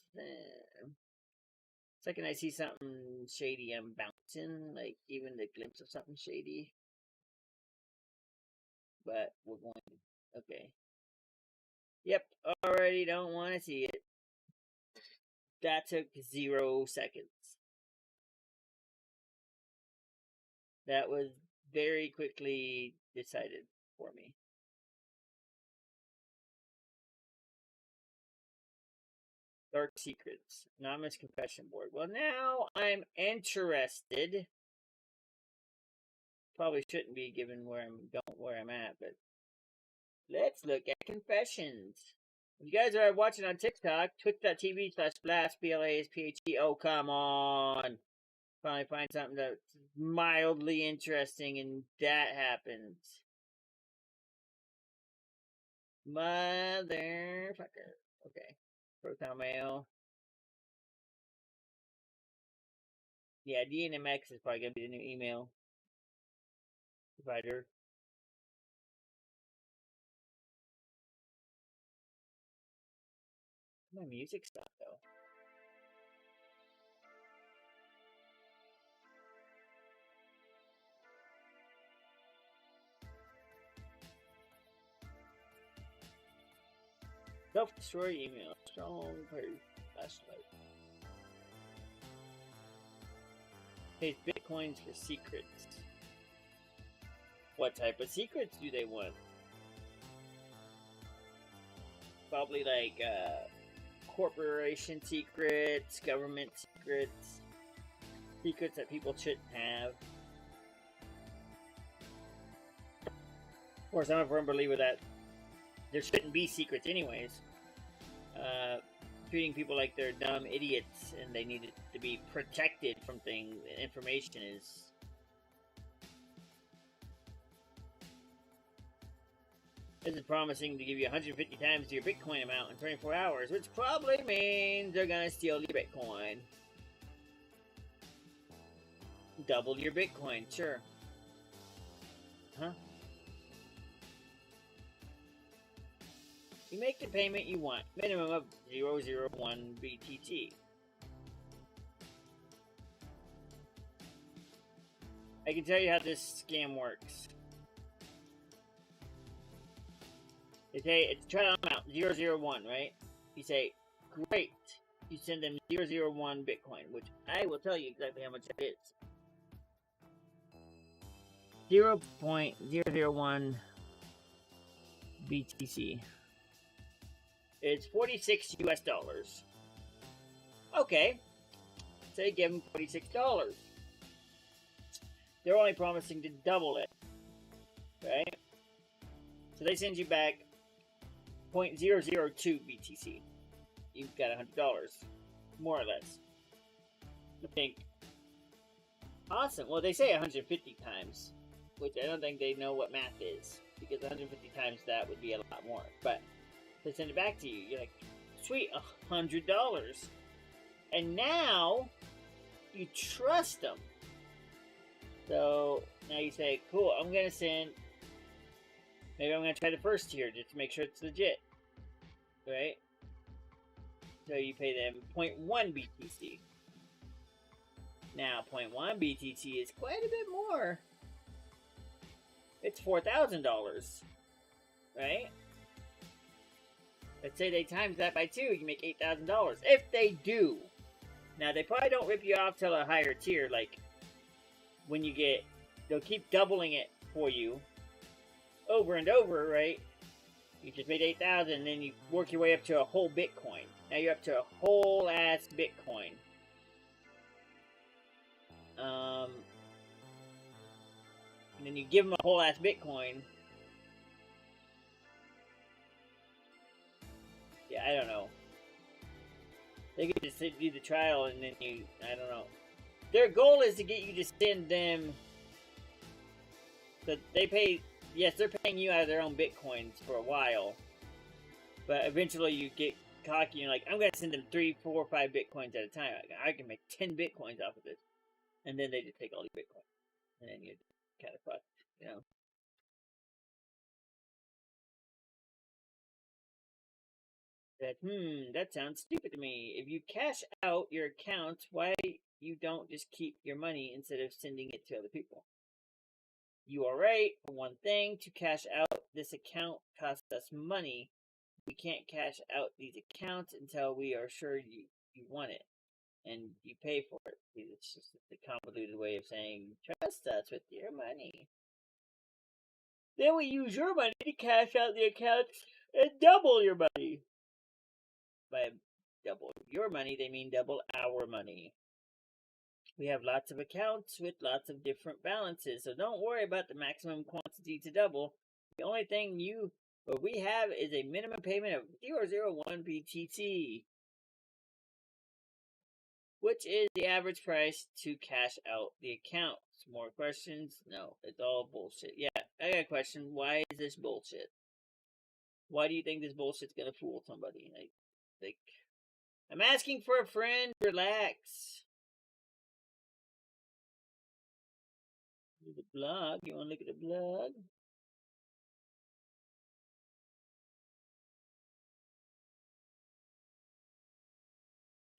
Second I see something shady, I'm bouncing, like even the glimpse of something shady. But we're going, okay. Yep, already don't want to see it. That took 0 seconds. That was very quickly decided for me. Dark Secrets, Anonymous Confession Board. Well, now I'm interested. Probably shouldn't be given where I'm at, but let's look at confessions. If you guys are watching on TikTok, twitch.tv/blast, BLASPHE. Oh, come on. Finally find something that's mildly interesting, and that happens. Motherfucker. Okay. Proton Mail. Yeah, DNMX is probably going to be the new email provider. My music stopped, though. Self-destroy email. Strong flashlight. Pays bitcoins for secrets. What type of secrets do they want? Probably like corporation secrets, government secrets, secrets that people shouldn't have. Of course, I'm a firm believer that there shouldn't be secrets anyways. Treating people like they're dumb idiots and they need to be protected from things, information is... This is promising to give you 150 times your Bitcoin amount in 24 hours, which probably means they're gonna steal your Bitcoin. Double your Bitcoin, sure. Huh? You make the payment you want. Minimum of 001 BTT. I can tell you how this scam works. They say it's trial amount 001, right? You say, great. You send them 001 Bitcoin, which I will tell you exactly how much that is. 0.001 BTC. It's 46 US dollars. Okay. So you give them $46. They're only promising to double it. Right? So they send you back 0.002 BTC. You've got $100. More or less. I think. Awesome. Well, they say 150 times. Which I don't think they know what math is. Because 150 times that would be a lot more. But they send it back to you. You're like, sweet, $100. And now, you trust them. So, now you say, cool, I'm going to send, maybe I'm going to try the first tier just to make sure it's legit. Right? So you pay them 0.1 BTC. Now, 0.1 BTC is quite a bit more. It's $4,000. Right? Let's say they times that by 2, you make $8,000. If they do. Now, they probably don't rip you off till a higher tier, like, when you get, they'll keep doubling it for you over and over, right? You just made 8,000, and then you work your way up to a whole Bitcoin. Now you're up to a whole ass Bitcoin. And then you give them a whole ass Bitcoin. Yeah, I don't know. They could just do the trial and then you, I don't know. Their goal is to get you to send them, so they pay, yes, they're paying you out of their own Bitcoins for a while. But eventually you get cocky and you're like, I'm going to send them 3, 4, 5 Bitcoins at a time. I can make 10 Bitcoins off of this. And then they just take all the Bitcoins. And then you're kind of fucked, you know. That sounds stupid to me. If you cash out your account, why you don't just keep your money instead of sending it to other people? You are right. For one thing, to cash out this account costs us money. We can't cash out these accounts until we are sure you want it. And you pay for it. It's just a convoluted way of saying, trust us with your money. Then we use your money to cash out the accounts and double your money. By double your money, they mean double our money. We have lots of accounts with lots of different balances, so don't worry about the maximum quantity to double. The only thing what we have is a minimum payment of 001 BTC, which is the average price to cash out the accounts. More questions? No, it's all bullshit. Yeah, I got a question. Why is this bullshit? Why do you think this bullshit's gonna fool somebody? Like, I'm asking for a friend. Relax. The blog. You want to look at the blog?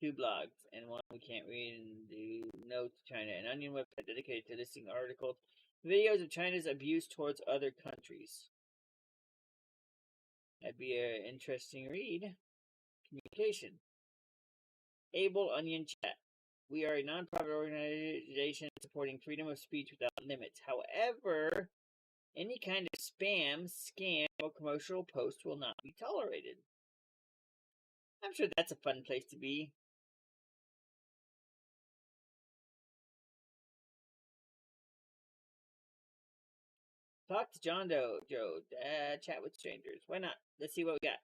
Two blogs, and one we can't read, and do Notes China, an Onion website dedicated to listing articles, videos of China's abuse towards other countries. That'd be an interesting read. Communication. Able Onion Chat. We are a non-profit organization supporting freedom of speech without limits. However, any kind of spam, scam, or commercial post will not be tolerated. I'm sure that's a fun place to be. Talk to John Doe, Joe. Chat with strangers. Why not? Let's see what we got.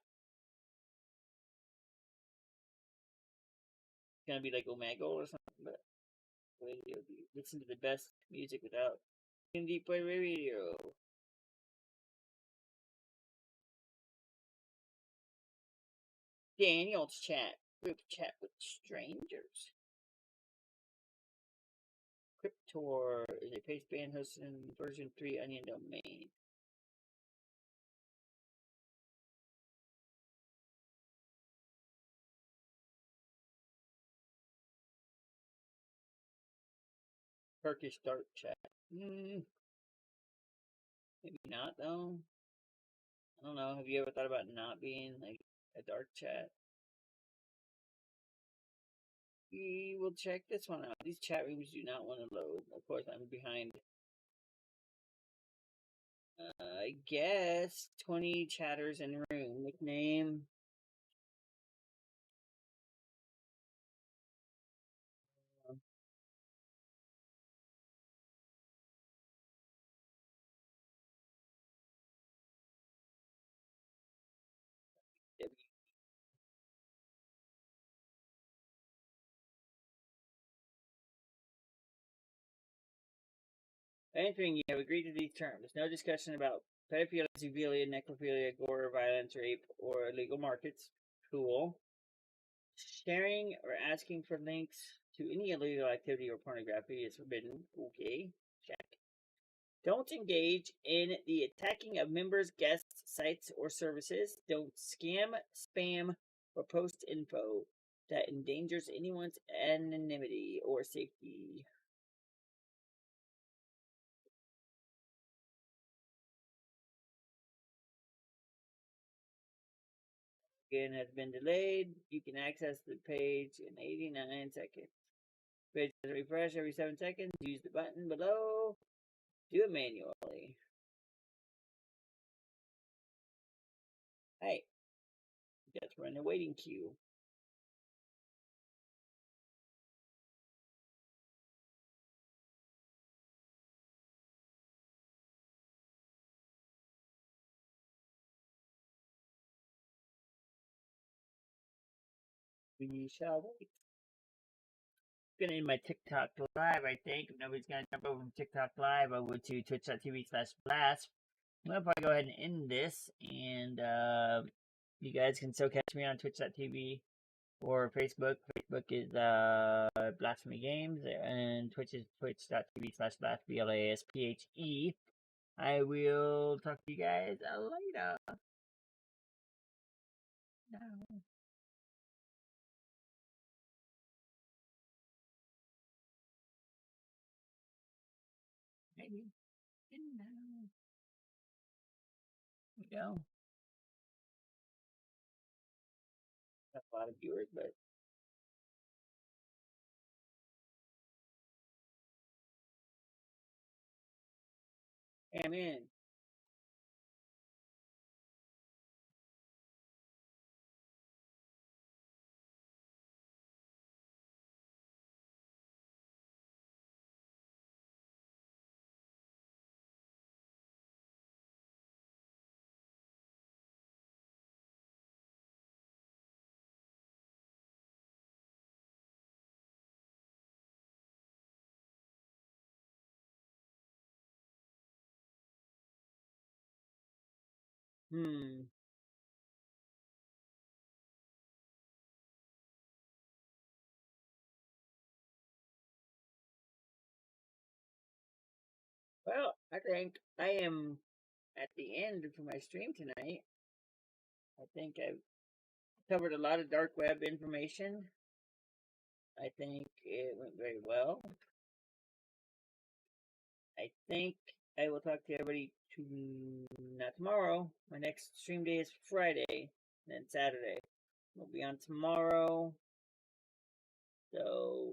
It's gonna be like Omegle or something, but radio. Listen to the best music without deep play radio. Daniel's chat. Group chat with strangers. Cryptor is a pasteband hosted in version 3 Onion domain. Turkish dark chat. Maybe not though. I don't know. Have you ever thought about not being like a dark chat? We will check this one out. These chat rooms do not want to load. Of course, I'm behind. I guess 20 chatters in room. Nickname. Entering, you have agreed to these terms. No discussion about pedophilia, zoophilia, necrophilia, gore, violence, rape, or illegal markets. Cool. Sharing or asking for links to any illegal activity or pornography is forbidden. Okay. Check. Don't engage in the attacking of members, guests, sites, or services. Don't scam, spam, or post info that endangers anyone's anonymity or safety. Again, has been delayed. You can access the page in 89 seconds. Page has to refresh every 7 seconds. Use the button below. Do it manually. Hey, just run a waiting queue. We shall wait. Gonna end my TikTok live, I think. If nobody's gonna jump over from TikTok live over to twitch.tv/blast. I'm gonna probably go ahead and end this, and you guys can still catch me on twitch.tv or Facebook. Facebook is Blasphemy Games, and Twitch is twitch.tv/BLASPHE. I will talk to you guys later. No. Maybe. Didn't know. We go. Not a lot of viewers, but hey, I'm in. Well, I think I am at the end for my stream tonight. I think I've covered a lot of dark web information. I think it went very well. I think I will talk to everybody not tomorrow. My next stream day is Friday, then Saturday. We'll be on tomorrow. So